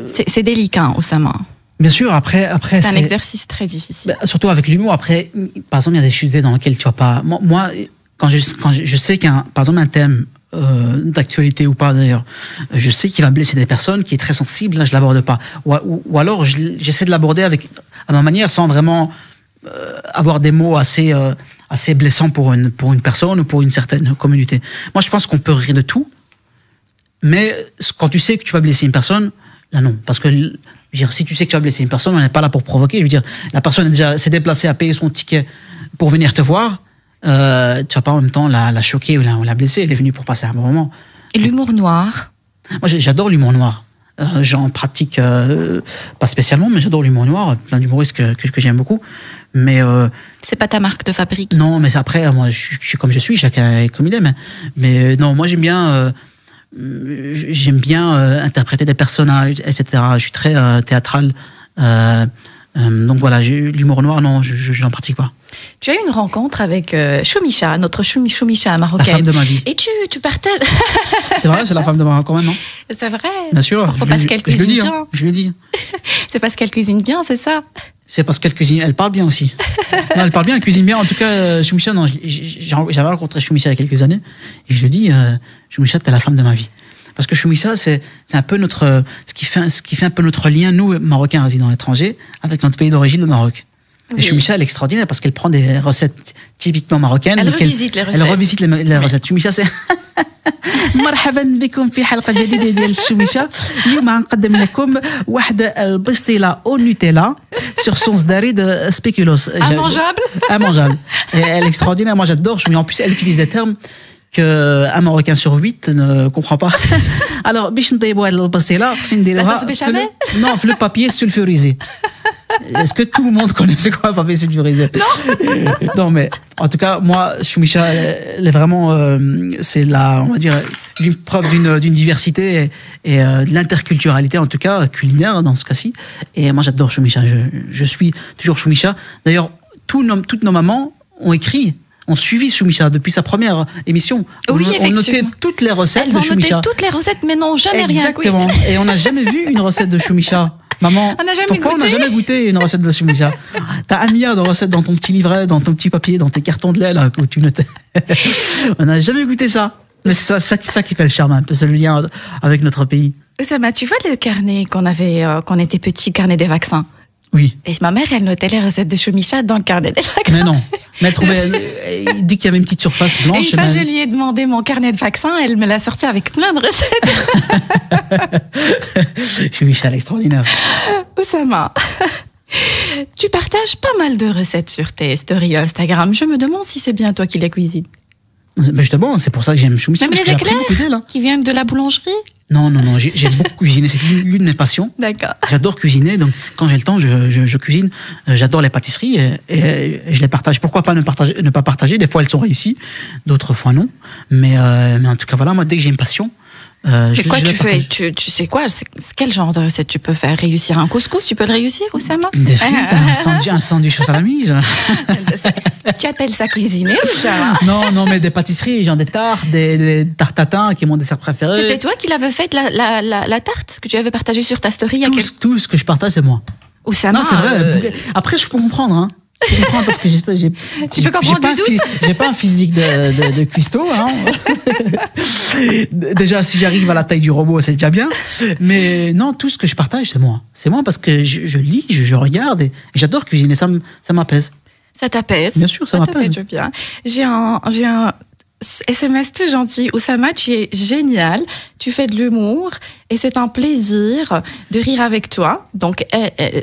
C'est délicat, Oussama. Bien sûr, après c'est un exercice très difficile. Surtout avec l'humour. Après, par exemple, il y a des sujets dans lesquels tu vas pas. Moi, quand je sais par exemple, un thème d'actualité ou pas d'ailleurs, je sais qu'il va blesser des personnes, qui est très sensible, là, je l'aborde pas. Ou alors, j'essaie de l'aborder à ma manière, sans vraiment avoir des mots assez blessants pour une personne ou pour une certaine communauté. Moi, je pense qu'on peut rire de tout, mais quand tu sais que tu vas blesser une personne, là non. Parce que, je veux dire, si tu sais que tu vas blesser une personne, on n'est pas là pour provoquer. Je veux dire, la personne s'est déplacée à payer son ticket pour venir te voir. Tu vas pas en même temps la choquer ou la blesser. Elle est venue pour passer un bon moment. Et l'humour noir? Moi, j'adore l'humour noir. J'en pratique pas spécialement, mais j'adore l'humour noir. Plein d'humoristes que j'aime beaucoup. Mais c'est pas ta marque de fabrique? Non, mais après, moi, je suis comme je suis, chacun est comme il est. Mais non, moi, j'aime bien interpréter des personnages, etc. Je suis très théâtral. Donc voilà, l'humour noir, non, je n'en pratique pas. Tu as eu une rencontre avec Choumicha, notre Choumicha marocaine. La femme de ma vie. Et tu partages... C'est vrai, c'est la femme de ma vie quand même, non? C'est vrai. Bien sûr. Pourquoi? Parce qu'elle cuisine bien. Je lui ai dit. C'est parce qu'elle cuisine bien, c'est ça? C'est parce qu'elle cuisine, elle parle bien aussi. Non, elle parle bien, elle cuisine bien. En tout cas, Choumicha, non, j'avais rencontré Choumicha il y a quelques années, et je lui dis, Choumicha, t'es la femme de ma vie. Parce que Choumicha, c'est un peu ce qui fait un peu notre lien, nous, Marocains résidant à l'étranger, avec notre pays d'origine, le Maroc. Oui. Et Choumicha, elle est extraordinaire parce qu'elle prend des recettes typiquement marocaines. Elle revisite les recettes. Elle revisite les recettes. Choumicha, c'est... مرحبا بكم في حلقة جديدة ديال الشوميشة. اليوم غنقدم لكم واحد البسطيلة au Nutella sur son sdari de spéculoos. Immangeable. Elle est extraordinaire. Moi, j'adore. En plus, elle utilise des termes qu'un Marocain sur 8 ne comprend pas. Alors, باش نطيبوا هاد البسطيلة خصني نديروها في le papier sulfurisé. Est-ce que tout le monde connaît c'est quoi un papier sulfurisé? Non, mais en tout cas, moi, Choumicha, elle est vraiment, c'est on va dire, une preuve d'une diversité et de l'interculturalité, en tout cas, culinaire dans ce cas-ci. Et moi, j'adore Choumicha. Je suis toujours Choumicha. D'ailleurs, toutes nos mamans ont suivi Choumicha depuis sa première émission. Oui, on notait toutes les recettes de Choumicha. Elles ont noté toutes les recettes, mais n'ont jamais rien goûté. Exactement. Et on n'a jamais vu une recette de Choumicha. Maman, pourquoi on n'a jamais goûté une recette de Choumicha? T'as 1 milliard de recettes dans ton petit livret, dans ton petit papier, dans tes cartons de lait là, où tu notais. On n'a jamais goûté ça. Mais c'est ça qui fait le charme, un peu ce lien avec notre pays. Oussama, tu vois le carnet qu'on avait quand on était petit, carnet des vaccins? Oui. Et ma mère, elle notait les recettes de choumicha dans le carnet des vaccins. Mais non. Mais elle trouvait, il dit qu'il y avait une petite surface blanche. Et une fois, je lui ai demandé mon carnet de vaccins, elle me l'a sorti avec plein de recettes. Je suis Michel, extraordinaire. Oussama, tu partages pas mal de recettes sur tes stories Instagram. Je me demande si c'est bien toi qui les cuisines. Ben justement, c'est pour ça que j'aime Choumicha. Même les éclairs qui viennent de la boulangerie. Non, j'ai beaucoup cuisiné. C'est l'une de mes passions. D'accord. J'adore cuisiner, donc quand j'ai le temps, je cuisine. J'adore les pâtisseries et je les partage. Pourquoi pas ne pas partager? Des fois, elles sont réussies, d'autres fois non. Mais en tout cas, voilà, moi, dès que j'ai une passion, mais quoi tu fais? Tu sais quoi? Quel genre de recette tu peux faire? Réussir un couscous, tu peux le réussir, Oussama? Des frites, un sandwich au salami. Tu appelles ça cuisiner, Oussama? Non, mais des pâtisseries, genre des tartes, des tartes tatin, qui est mon dessert préféré. C'était toi qui l'avais fait, la tarte que tu avais partagée sur ta story? Tout ce que je partage, c'est moi. Oussama, non, c'est vrai. Après, je peux comprendre, hein. Je comprends parce que tu peux comprendre du doute. J'ai pas un physique de cuistot, hein. Déjà, si j'arrive à la taille du robot, c'est déjà bien. Mais non, tout ce que je partage, c'est moi. C'est moi parce que je lis, je regarde et j'adore cuisiner. Ça m'apaise. Ça t'apaise? Bien sûr, ça m'apaise. Bien. J'ai un SMS tout gentil. Oussama, tu es génial. Tu fais de l'humour et c'est un plaisir de rire avec toi. Donc,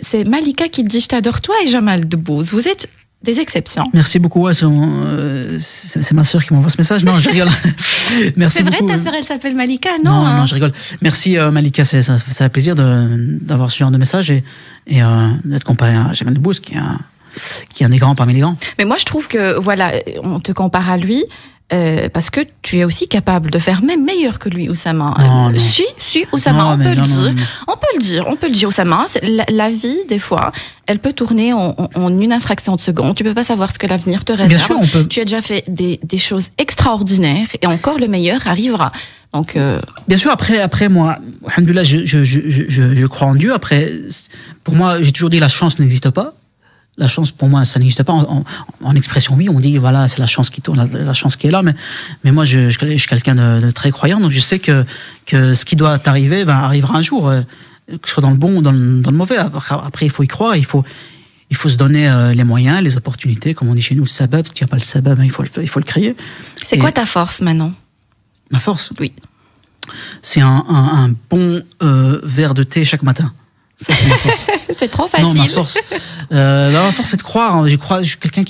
c'est Malika qui te dit « Je t'adore, toi et Jamal Debbouze. Vous êtes des exceptions. » Merci beaucoup. Ouais, c'est ma sœur qui m'envoie ce message. Non, je rigole. Merci beaucoup. C'est vrai, ta sœur, elle s'appelle Malika? Non, je rigole. Merci Malika, ça fait plaisir d'avoir ce genre de message et d'être comparé à Jamal Debbouze qui est un des grands parmi les grands. Mais moi, je trouve que, voilà, on te compare à lui. Parce que tu es aussi capable de faire même meilleur que lui, Oussama. Non. Si, Oussama, on peut le dire, Oussama. La vie, des fois, elle peut tourner en une infraction de seconde. Tu peux pas savoir ce que l'avenir te réserve. Bien sûr, on peut. Tu as déjà fait des choses extraordinaires et encore le meilleur arrivera. Donc, bien sûr, après moi, alhamdoulilah, je crois en Dieu. Après, pour moi, j'ai toujours dit la chance n'existe pas. La chance, pour moi, ça n'existe pas. En expression, oui, on dit, voilà, c'est la chance qui tourne, la chance qui est là. Mais moi, je suis quelqu'un de très croyant, donc je sais que ce qui doit arriver arrivera un jour, que ce soit dans le bon ou dans le mauvais. Après, il faut y croire, il faut se donner les moyens, les opportunités, comme on dit chez nous, le sabab. Si tu n'as pas le sabab, il faut le créer. C'est quoi ta force, Manon? Ma force? Oui. C'est un bon verre de thé chaque matin. Ça, c'est ma force. C'est trop facile. Non, ma force, c'est de croire. Je suis quelqu'un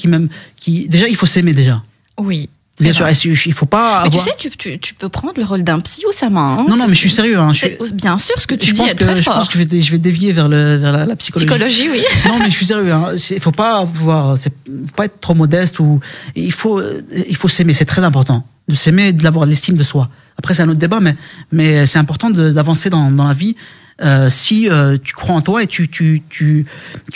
déjà, il faut s'aimer déjà. Oui. Bien sûr, il faut pas. Mais tu sais, tu peux prendre le rôle d'un psy, Oussama. Hein, non, mais je suis sérieux. Hein, bien sûr, ce que tu dis est très fort. Je pense que je vais dévier vers la psychologie. Psychologie, oui. Non, mais je suis sérieux. Hein, faut pas être trop modeste il faut s'aimer. C'est très important de s'aimer, d'avoir l'estime de soi. Après, c'est un autre débat, mais c'est important d'avancer dans la vie. Si tu crois en toi et tu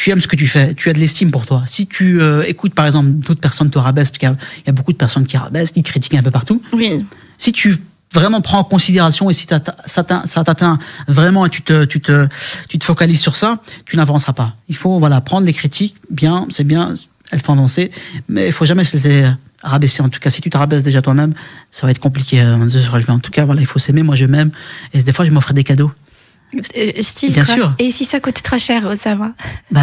aimes ce que tu fais, tu as de l'estime pour toi. Si tu écoutes par exemple d'autres personnes te rabaissent, parce qu'il y a beaucoup de personnes qui rabaissent, qui critiquent un peu partout. Oui. Si tu vraiment prends en considération et si ça t'atteint vraiment et tu te focalises sur ça, tu n'avanceras pas. Il faut prendre les critiques, c'est bien, elles font avancer, mais il faut jamais se laisser rabaisser. En tout cas, si tu te rabaisses déjà toi-même, ça va être compliqué de se relever. En tout cas, il faut s'aimer. Moi, je m'aime et des fois, je m'offre des cadeaux. Style, bien quoi. sûr. Et si ça coûte très cher, Oussama?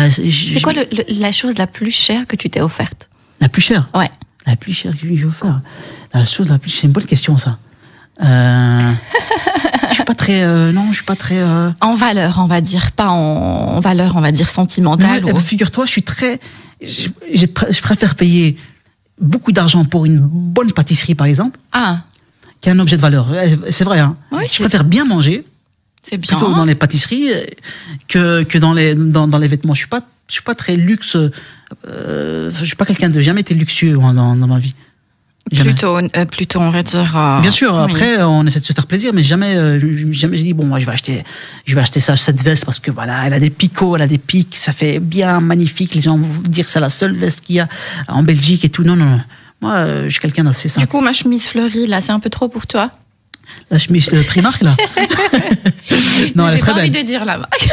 C'est quoi la chose la plus chère que tu t'es offerte? La plus chère? Ouais. La plus chère que je lui ai offert. La chose la plus... C'est une bonne question, ça. Je suis pas très... non, je suis pas très... En valeur, on va dire. Pas en valeur, on va dire sentimentale. Mais figure-toi, je suis très... Je préfère payer beaucoup d'argent pour une bonne pâtisserie, par exemple, qu'un objet de valeur. C'est vrai, hein. Oui, je préfère bien manger. C'est bien. Plutôt dans les pâtisseries que dans les vêtements. Je suis pas très luxe. Je suis pas quelqu'un de jamais été luxueux dans ma vie. Plutôt, on va dire. Bien sûr. Après, on essaie de se faire plaisir, mais jamais j'ai dit bon, moi je vais acheter cette veste parce que voilà, elle a des picots, elle a des pics, ça fait bien magnifique. Les gens vont dire que c'est la seule veste qu'il y a en Belgique et tout. Non. Moi, je suis quelqu'un d'assez simple. Du coup, ma chemise fleurie là, c'est un peu trop pour toi? La chemise de Primark, là. Non, j'ai pas envie de dire la marque.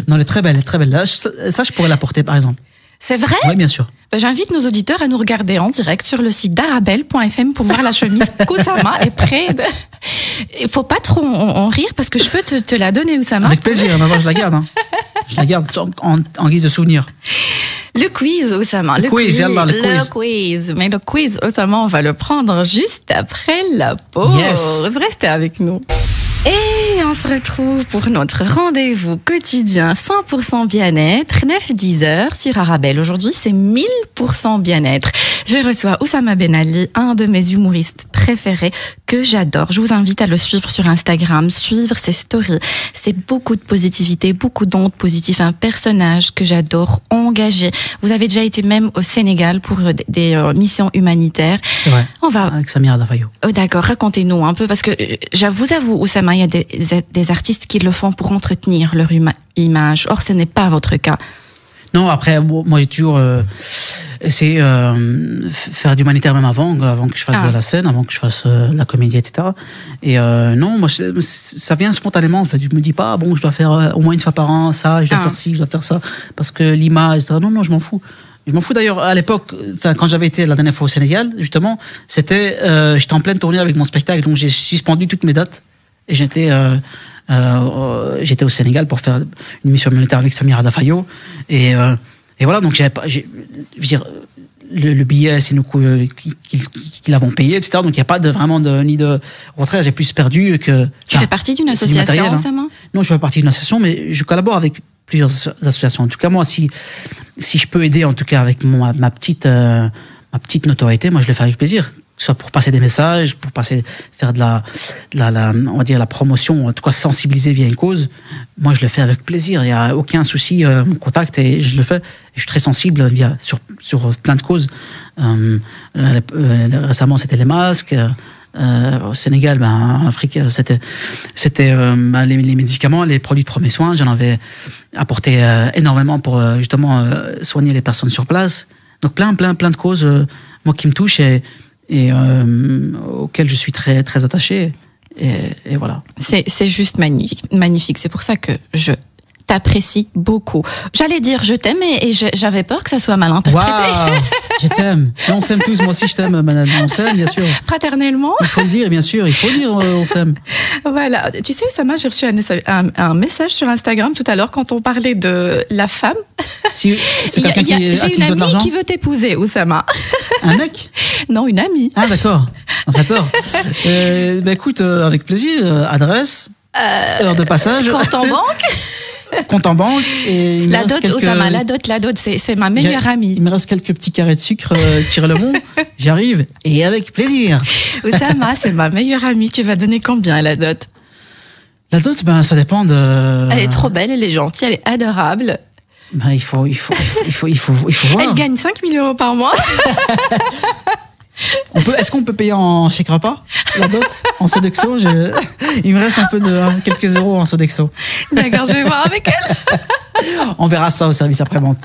Non, elle est très belle, Là, ça, je pourrais la porter, par exemple. C'est vrai? Oui, bien sûr. J'invite nos auditeurs à nous regarder en direct sur le site d'arabelle.fm pour voir la chemise qu'Oussama est prêt. Il faut pas trop en rire parce que je peux te la donner, Oussama. Avec plaisir, je la garde. Hein. Je la garde en guise de souvenir. Le quiz, Oussama. Le quiz. Mais le quiz, Oussama, on va le prendre juste après la pause. Yes. Restez avec nous. Et on se retrouve pour notre rendez-vous quotidien 100% bien-être, 9-10 heures sur Arabelle. Aujourd'hui, c'est 1000% bien-être. Je reçois Oussama Ben Ali, un de mes humoristes préférés que j'adore. Je vous invite à le suivre sur Instagram, suivre ses stories. C'est beaucoup de positivité, beaucoup d'ondes positives. Un personnage que j'adore, engagé. Vous avez déjà été même au Sénégal pour des missions humanitaires. C'est vrai. On va... Avec Samira Dafayo. Oh, d'accord, racontez-nous un peu, parce que vous avoue, Oussama, il y a des artistes qui le font pour entretenir leur image. Or, ce n'est pas votre cas. Non, après, moi, j'ai toujours essayé faire d'humanitaire même avant que je fasse de la scène, avant que je fasse de la comédie, etc. Et non, moi, ça vient spontanément. En fait, je me dis pas, bon, je dois faire au moins une fois par an ça, je dois faire ci, je dois faire ça, parce que l'image, etc. Non, je m'en fous. Je m'en fous d'ailleurs. À l'époque, quand j'avais été la dernière fois au Sénégal, justement, j'étais en pleine tournée avec mon spectacle, donc j'ai suspendu toutes mes dates et j'étais au Sénégal pour faire une mission humanitaire avec Samira Dafayo et voilà, donc le billet, c'est nous qui l'avons payé, etc. Donc il n'y a pas vraiment au contraire, j'ai plus perdu que. Tu fais partie d'une association, Oussama ? Non, je fais partie d'une association, mais je collabore avec plusieurs associations. En tout cas, moi, si je peux aider, en tout cas avec ma petite notoriété, moi je le fais avec plaisir. Soit pour passer des messages, pour faire on va dire la promotion, en tout cas sensibiliser via une cause. Moi, je le fais avec plaisir. Il n'y a aucun souci, mon contact, et je le fais. Et je suis très sensible sur plein de causes. Récemment, c'était les masques. Au Sénégal, en Afrique, c'était les médicaments, les produits de premiers soins. J'en avais apporté énormément pour justement soigner les personnes sur place. Donc plein de causes, moi, qui me touchent et auquel je suis très très attaché, et voilà. C'est juste magnifique. C'est pour ça que je t'apprécie beaucoup. J'allais dire je t'aime, et j'avais peur que ça soit mal interprété. Wow, je t'aime. On s'aime tous. Moi aussi je t'aime, madame. On s'aime, bien sûr. Fraternellement. Il faut le dire, bien sûr. Il faut le dire, on s'aime. Voilà. Tu sais, Oussama, j'ai reçu un message sur Instagram tout à l'heure quand on parlait de la femme. Si, c'est quelqu'un j'ai une amie qui veut t'épouser, Oussama. Un mec ? Non, une amie. Ah, d'accord. On fait peur. Écoute, avec plaisir. Adresse, heure de passage. Compte en banque. Compte en banque. Et la dot, Oussama, la dot, c'est ma meilleure amie. Il me reste quelques petits carrés de sucre, tire le bon. J'arrive, et avec plaisir. Oussama, c'est ma meilleure amie. Tu vas donner combien, la dot ? La dot, ça dépend de... Elle est trop belle, elle est gentille, elle est adorable. Il faut voir. Elle gagne 5 000 € par mois. Est-ce qu'on peut payer en chèque repas, la dot, en Sodexo? Il me reste quelques euros en Sodexo. D'accord, je vais voir avec elle. On verra ça au service après-vente.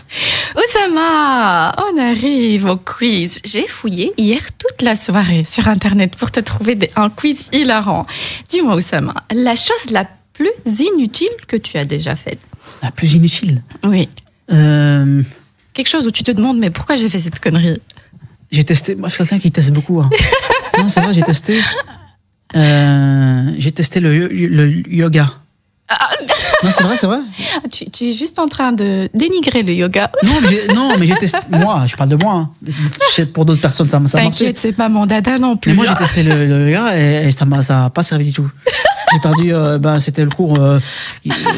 Oussama, on arrive au quiz. J'ai fouillé hier toute la soirée sur Internet pour te trouver un quiz hilarant. Dis-moi, Oussama, la chose la plus inutile que tu as déjà faite? La plus inutile? Oui. Quelque chose où tu te demandes, mais pourquoi j'ai fait cette connerie? J'ai testé, moi je suis quelqu'un qui teste beaucoup. Hein. Non, c'est vrai, j'ai testé le yoga. Non, c'est vrai. Tu es juste en train de dénigrer le yoga. Non, mais j'ai testé, moi, je parle de moi. Hein. Pour d'autres personnes, ça marche. T'inquiète, c'est pas mon dada non plus. Mais moi, j'ai testé le yoga et ça n'a pas servi du tout. J'ai perdu, c'était le cours,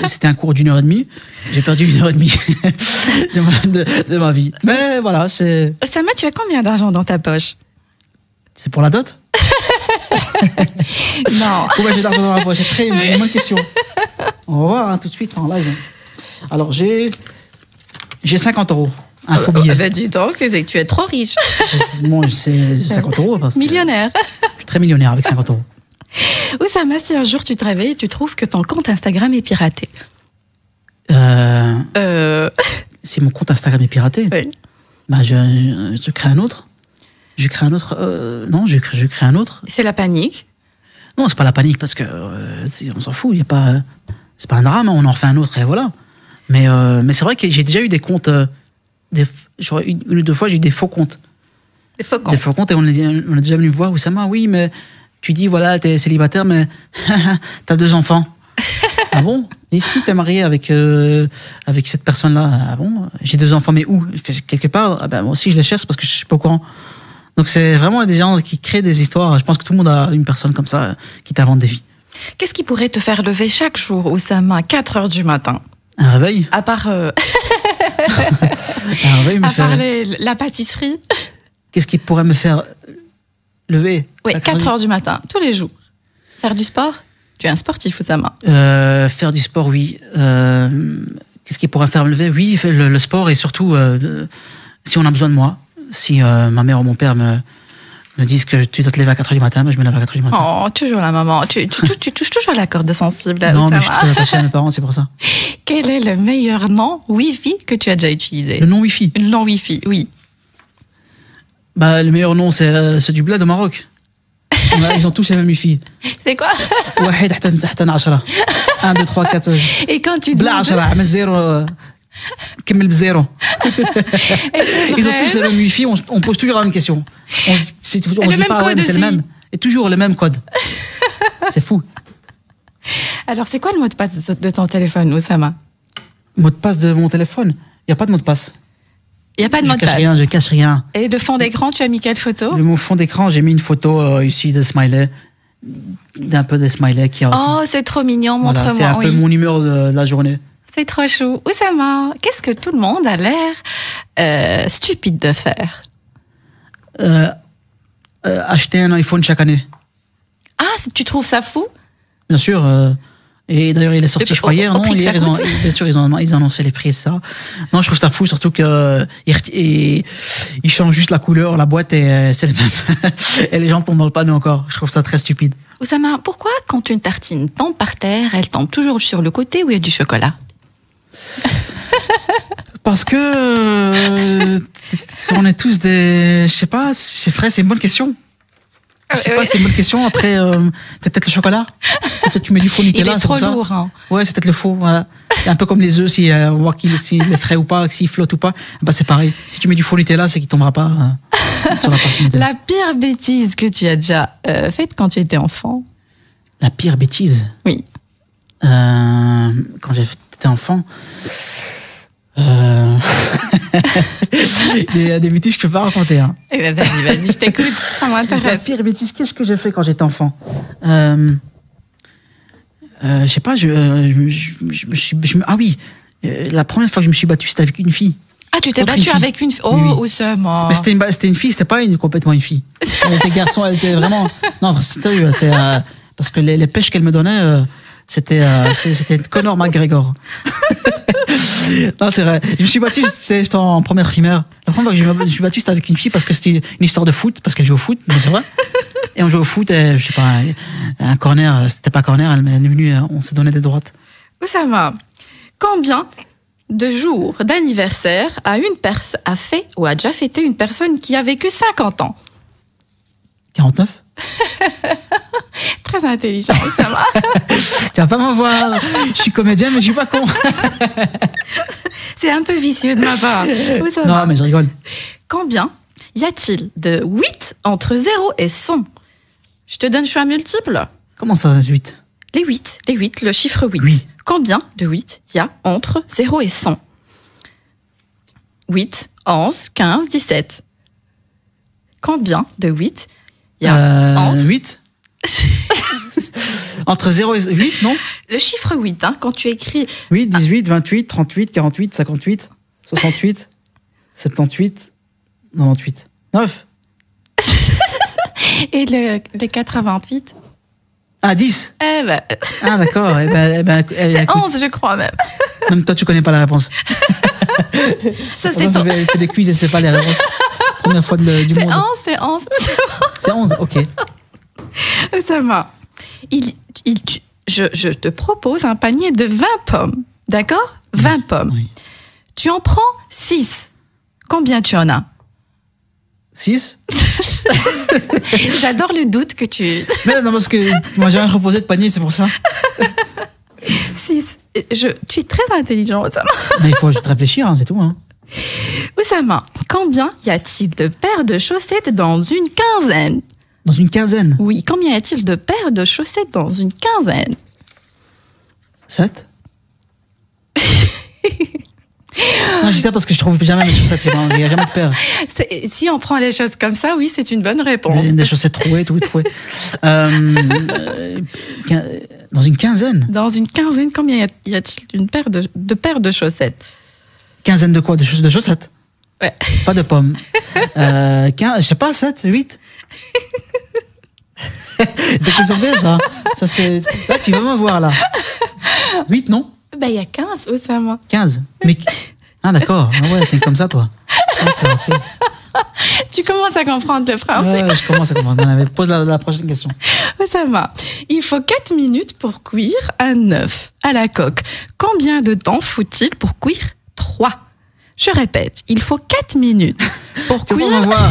c'était un cours d'1h30. J'ai perdu 1h30 de ma vie. Mais voilà, c'est... Oussama, tu as combien d'argent dans ta poche? C'est pour la dot? Non. Combien j'ai d'argent dans ma poche? C'est une bonne question. On va voir tout de suite en live. Alors, j'ai 50 €. Un faux billet. Dis donc, tu es trop riche. Moi, c'est 50 €. Parce que millionnaire. Je suis très millionnaire avec 50 €. Oussama, si un jour tu te réveilles et tu trouves que ton compte Instagram est piraté. Si mon compte Instagram est piraté, oui. Je crée un autre. Je crée un autre. Non, je crée un autre. C'est la panique? Non, c'est pas la panique parce que on s'en fout. C'est pas un drame. On en refait un autre et voilà. Mais c'est vrai que j'ai déjà eu des comptes. Une ou deux fois, j'ai eu des faux comptes. Des faux comptes. Des faux comptes et on est déjà venu me voir. Oussama, oui, mais tu dis voilà, t'es célibataire, mais t'as 2 enfants. Ah bon? Et si t'es marié avec cette personne-là? Ah bon? J'ai 2 enfants, mais où? Quelque part? Ah ben, moi aussi, je les cherche parce que je suis pas au courant. Donc, c'est vraiment des gens qui créent des histoires. Je pense que tout le monde a une personne comme ça qui t'invente des vies. Qu'est-ce qui pourrait te faire lever chaque jour, Oussama, à 4 heures du matin? Un réveil? À part, Un réveil me à part fait... la pâtisserie. Qu'est-ce qui pourrait me faire lever? Oui, 4 heures du matin, tous les jours. Faire du sport? Tu es un sportif, Oussama. Faire du sport, oui. Qu'est-ce qui pourrait faire me lever? Oui, le sport et surtout, si on a besoin de moi, si ma mère ou mon père me disent que tu dois te lever à 4 heures du matin, ben je me lève à 4 heures du matin. Oh, toujours la maman. Tu touches toujours la corde sensible, Non, mais Oussama. je suis très attaché à mes parents, c'est pour ça. Quel est le meilleur nom Wi-Fi que tu as déjà utilisé? Le nom Wi-Fi? Le nom Wi-Fi, oui. Bah, le meilleur nom, c'est du bled au Maroc. Ils ont tous les mêmes Wi-Fi. C'est quoi? 1, 2, 3, 4. Et quand tu بلا demandes... 10 عمل زيرو كمل بزيرو. Ils ont tous le même Wi-Fi, on pose toujours la même question. On se dit même pas, code mais c'est le aussi. même. Et toujours le même code. C'est fou. Alors, c'est quoi le mot de passe de ton téléphone, Oussama? Mot de passe de mon téléphone? Il n'y a pas de mot de passe. Il n'y a pas de mot de passe. Je cache rien. Et le fond d'écran, tu as mis quelle photo? Le fond d'écran, j'ai mis une photo ici de smiley. D'un peu des smileys qui a aussi. Oh, c'est trop mignon, Voilà, montre-moi. c'est un peu Oui. mon numéro de la journée. C'est trop chou. Oussama, qu'est-ce que tout le monde a l'air stupide de faire? Acheter un iPhone chaque année. Ah, tu trouves ça fou? Bien sûr. Et d'ailleurs, il est sorti, je crois, hier. Au Non, prix que hier, ça coûte. bien sûr, ils ont annoncé les prix, ça. Non, je trouve ça fou, surtout que ils changent juste la couleur, la boîte, et c'est le même. Et les gens tombent dans le panneau encore. Je trouve ça très stupide. Oussama, pourquoi quand une tartine tombe par terre, elle tombe toujours sur le côté où il y a du chocolat? Parce que on est tous des... Je sais pas, c'est vrai, c'est une bonne question. Je sais pas, c'est une bonne question. Après, c'est peut-être le chocolat. Peut-être tu mets du faux Nutella. Il est c'est trop pour ça. lourd. Hein. Ouais, c'est peut-être le faux. Voilà. C'est un peu comme les œufs, si on voit s'il est frais ou pas, s'il flotte ou pas. Bah, c'est pareil. Si tu mets du faux Nutella, c'est qu'il tombera pas sur la partie Nutella. La pire bêtise que tu as déjà faite quand tu étais enfant? La pire bêtise? Oui. Quand j'étais enfant... des bêtises que je peux pas raconter. Hein. Vas-y, je t'écoute. Ça La m'intéresse. pire bêtise, qu'est-ce que j'ai fait quand j'étais enfant? Je sais pas, ah oui, la première fois que je me suis battu, c'était avec une fille. Ah, tu t'es Contre battu une fille. avec une fille? Oh, Oui. Oussama. Mais c'était une fille, c'était pas complètement une fille. Elle était garçon, elle était vraiment... Non, c'était parce que les pêches qu'elle me donnait, c'était Conor McGregor. Non, c'est vrai. Je me suis battu, j'étais en première primaire. La première fois que je me suis battu, c'était avec une fille parce que c'était une histoire de foot, parce qu'elle joue au foot, mais c'est vrai. Et on jouait au foot, et je sais pas, un corner, c'était pas corner, elle est venue, on s'est donné des droites. Oussama, combien de jours d'anniversaire a fait ou a déjà fêté une personne qui a vécu 50 ans? 49? Très intelligent, Oussama. Tu vas pas m'en voir. Je suis comédien, mais je suis pas con. C'est un peu vicieux de ma part. Oussama, Non, mais je rigole. combien y a-t-il de 8 entre 0 et 100? Je te donne choix multiple. Comment ça, 8? Les 8, le chiffre 8. Oui. Combien de 8 y a entre 0 et 100? 8, 11, 15, 17. Combien de 8 y a 11? 8? Entre 0 et 8, non? Le chiffre 8, hein, quand tu écris 8, 18, 28, 38, 48, 58, 68, 78, 98. 9? et le 88. Ah, 10? Eh ben, Ah, d'accord. c'est 11, je crois même. Même toi, tu connais pas la réponse. Ça, c'est Vous ton... avez fait des quiz et c'est pas les réponses. Première fois du C'est monde. 11, c'est 11. C'est 11, ok. Oussama, je te propose un panier de 20 pommes, d'accord? 20 pommes. Oui. Tu en prends 6. Combien tu en as? 6? J'adore le doute que tu... Mais non, parce que moi j'ai rien proposé de panier, c'est pour ça. 6. Tu es très intelligent, Oussama. Mais il faut juste réfléchir, hein, c'est tout. Hein. Oussama, combien y a-t-il de paires de chaussettes dans une quinzaine? Dans une quinzaine? Oui, combien y a-t-il de paires de chaussettes dans une quinzaine? 7. Non, je dis ça parce que je trouve jamais mes chaussettes. Il n'y a jamais de paire. Si on prend les choses comme ça, oui, c'est une bonne réponse. Des chaussettes trouées, tout trouées. Dans une quinzaine. Dans une quinzaine, combien y a-t-il d'une paire de paires de chaussettes? Quinzaine de quoi? De chaussettes? Ouais. Pas de pommes. 15, je sais pas, 7, 8. Donc ils sont bien, ça. Ça c'est... Là, tu vas me voir, là. 8, non? Ben, il y a 15, Oussama. 15. Mais... Ah, d'accord. Ah ouais, t'es comme ça, toi. D'accord, ok. Tu commences à comprendre le français. Ouais, je commence à comprendre. Pose la prochaine question. Oussama, il faut 4 minutes pour cuire un œuf à la coque. Combien de temps faut-il pour cuire 3? Je répète, il faut 4 minutes pour Tu cuire... vas me voir.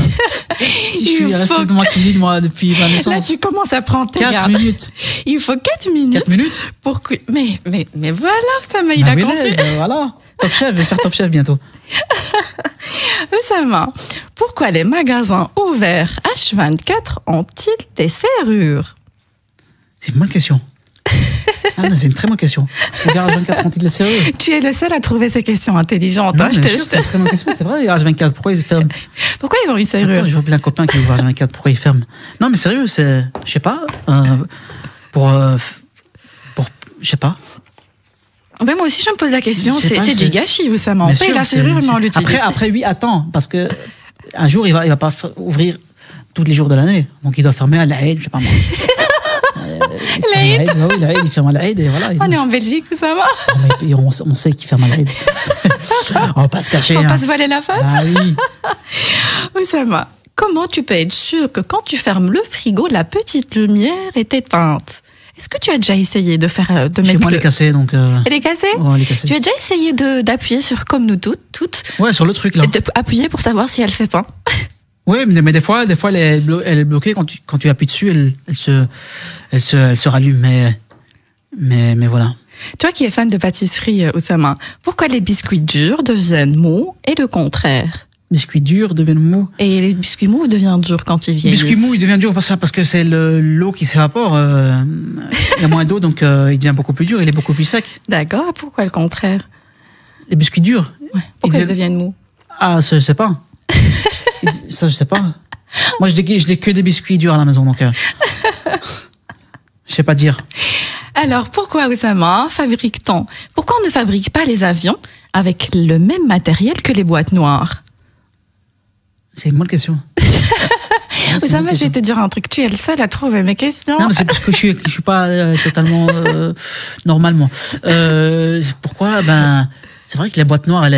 Je suis resté dans ma cuisine, moi, depuis ma naissance. Là, tu commences à prendre tes 4 gardes. minutes. Il faut 4 minutes. 4 minutes Pour cuire... Mais voilà, Oussama, il a compris. Voilà. Top Chef, je vais faire Top Chef bientôt. Oussama, pourquoi les magasins ouverts H24 ont-ils des serrures? C'est une bonne question. Ah, c'est une très bonne question. Les gars, H24 ont-ils des serrures? Tu es le seul à trouver ces questions intelligentes. Non, hein, c'est une très bonne question. C'est vrai, les H24, pourquoi ils ferment? Pourquoi ils ont eu serrure? Attends, je vois plein de copains qui ouvrent H24, pourquoi ils ferment? Non, mais sérieux, c'est... Je sais pas. Pour... Je sais pas. Ben moi aussi, je me pose la question. Je sais pas, C'est du gâchis, Oussama. On Bien paye sûr, la serrure, mais on l'utilise. Après, oui, attends, parce que un jour, il va pas ouvrir tous les jours de l'année. Donc, il doit fermer à l'Aïd, je sais pas moi. L'Aïd? Oui, l'Aïd, il ferme à l'Aïd et voilà. On est en Belgique, Oussama. On sait qu'il ferme à l'Aïd. On va pas se cacher. Faut hein. pas se voiler la face. Ah oui. Oussama, comment tu peux être sûr que quand tu fermes le frigo, la petite lumière est éteinte? Est-ce que tu as déjà essayé de Chez mettre moi, elle est cassée, donc... Elle est cassée? Ouais, elle est cassée. Tu as déjà essayé d'appuyer sur, comme nous toutes, Ouais, sur le truc, là. appuyer pour savoir si elle s'éteint? Oui, mais des fois elle est bloquée quand tu appuies dessus, elle se rallume, mais voilà. Toi qui es fan de pâtisserie, Oussama, pourquoi les biscuits durs deviennent mous et le contraire? Biscuits durs deviennent mous. Et les biscuits mous deviennent durs quand ils vieillissent? Biscuits mous, il devient dur parce que c'est l'eau qui s'évapore. Il y a moins d'eau, donc il devient beaucoup plus dur, il est beaucoup plus sec. D'accord, et pourquoi le contraire? Les biscuits durs. Ouais. Pourquoi ils deviennent mous? Ah, ça, je sais pas. Ça, je sais pas. Moi, je n'ai que des biscuits durs à la maison, donc je sais pas dire. Alors, pourquoi, Oussama, pourquoi on ne fabrique pas les avions avec le même matériel que les boîtes noires? C'est une bonne question. Oussama, je vais te dire un truc. Tu es le seul à trouver mes questions. Non, mais c'est parce que je suis pas totalement normalement. Pourquoi? Ben, c'est vrai que les boîtes noires,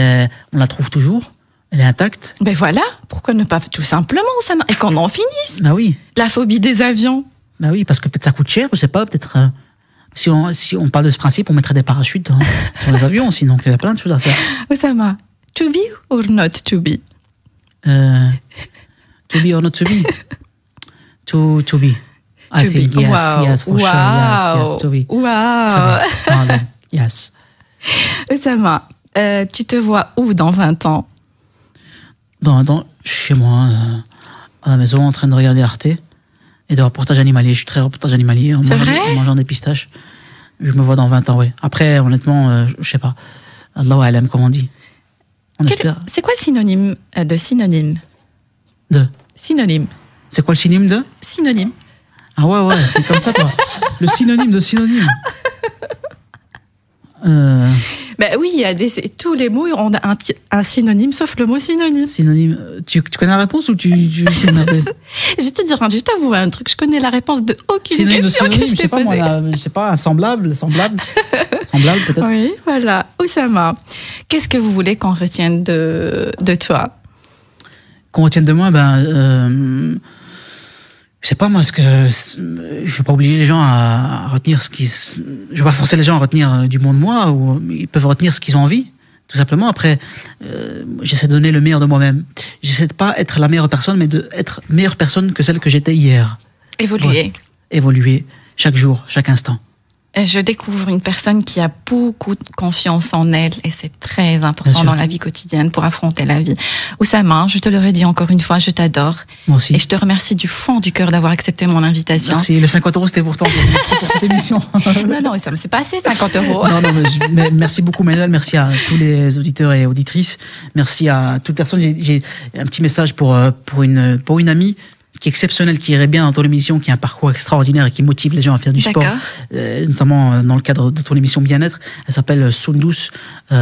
on la trouve toujours. Elle est intacte. Ben voilà. Pourquoi ne pas tout simplement, Oussama, et qu'on en finisse? Ben oui. La phobie des avions. Ben oui, parce que peut-être ça coûte cher, je sais pas. Peut-être si on parle de ce principe, on mettrait des parachutes sur les avions. Sinon, il y a plein de choses à faire. Oussama, to be or not to be? To be or not to be? To be. I think yes, wow. yes, for wow. sure, yes, to be. Wow. Yes. Oussama, tu te vois où dans 20 ans? Chez moi, à la maison, en train de regarder Arte et de reportage animalier. Je suis très reportage animalier, en mangeant des pistaches. Je me vois dans 20 ans, oui. Après, honnêtement, je sais pas. Allahu alam, comme on dit. On espère. C'est quoi le synonyme de synonyme? Synonyme. C'est quoi le synonyme de? Synonyme. Ah ouais, c'est comme ça, toi. Le synonyme de synonyme. Ben oui, il y a tous les mots, on a un synonyme, sauf le mot synonyme. Synonyme. Tu connais la réponse ou tu sais Je vais te dire, je t'avoue un truc, je connais la réponse de aucune synonyme question de synonyme, que je t'ai posée. Je sais pas, un semblable peut-être. Oui, voilà. Oussama, qu'est-ce que vous voulez qu'on retienne de toi? Qu'on retienne de moi, je sais pas moi, je vais pas obliger les gens à retenir je vais pas forcer les gens à retenir du bon de moi, ou ils peuvent retenir ce qu'ils ont envie, tout simplement. Après, j'essaie de donner le meilleur de moi-même. J'essaie de pas être la meilleure personne, mais d'être meilleure personne que celle que j'étais hier. Évoluer. Ouais. Évoluer chaque jour, chaque instant. Je découvre une personne qui a beaucoup de confiance en elle et c'est très important dans la vie quotidienne pour affronter la vie. Oussama, je te le redis encore une fois, je t'adore. Moi aussi. Et je te remercie du fond du cœur d'avoir accepté mon invitation. Merci, les 50 €, c'était pourtant. Merci pour cette émission. Non, Oussama, c'est pas assez 50 €. Non, mais merci beaucoup, Manel. Merci à tous les auditeurs et auditrices. Merci à toute personne. J'ai un petit message pour une amie qui est exceptionnelle, qui irait bien dans ton émission, qui a un parcours extraordinaire et qui motive les gens à faire du sport, notamment dans le cadre de ton émission Bien-être. Elle s'appelle Sundus.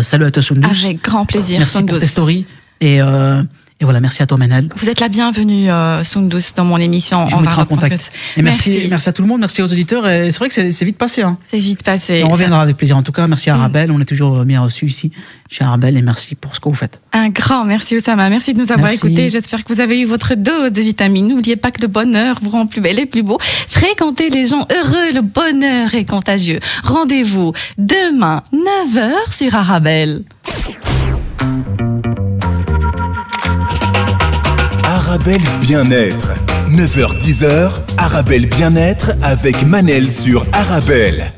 Salut à toi, Sundus. Avec grand plaisir, merci Sundus. Pour tes stories. Et voilà, merci à toi, Manel. Vous êtes la bienvenue, Sundus, dans mon émission. Je vous mettrai en contact. Et merci à tout le monde, merci aux auditeurs. Et c'est vrai que c'est vite passé. Hein. C'est vite passé. Et on reviendra avec plaisir. En tout cas, merci à Arabelle. On est toujours bien reçus ici chez Arabelle. Et merci pour ce que vous faites. Un grand merci, Oussama. Merci de nous avoir écoutés. J'espère que vous avez eu votre dose de vitamines. N'oubliez pas que le bonheur vous rend plus belle et plus beau. Fréquentez les gens heureux. Le bonheur est contagieux. Rendez-vous demain, 9h sur Arabelle. Arabelle Bien-être. 9h-10h, Arabelle Bien-être avec Manel sur Arabelle.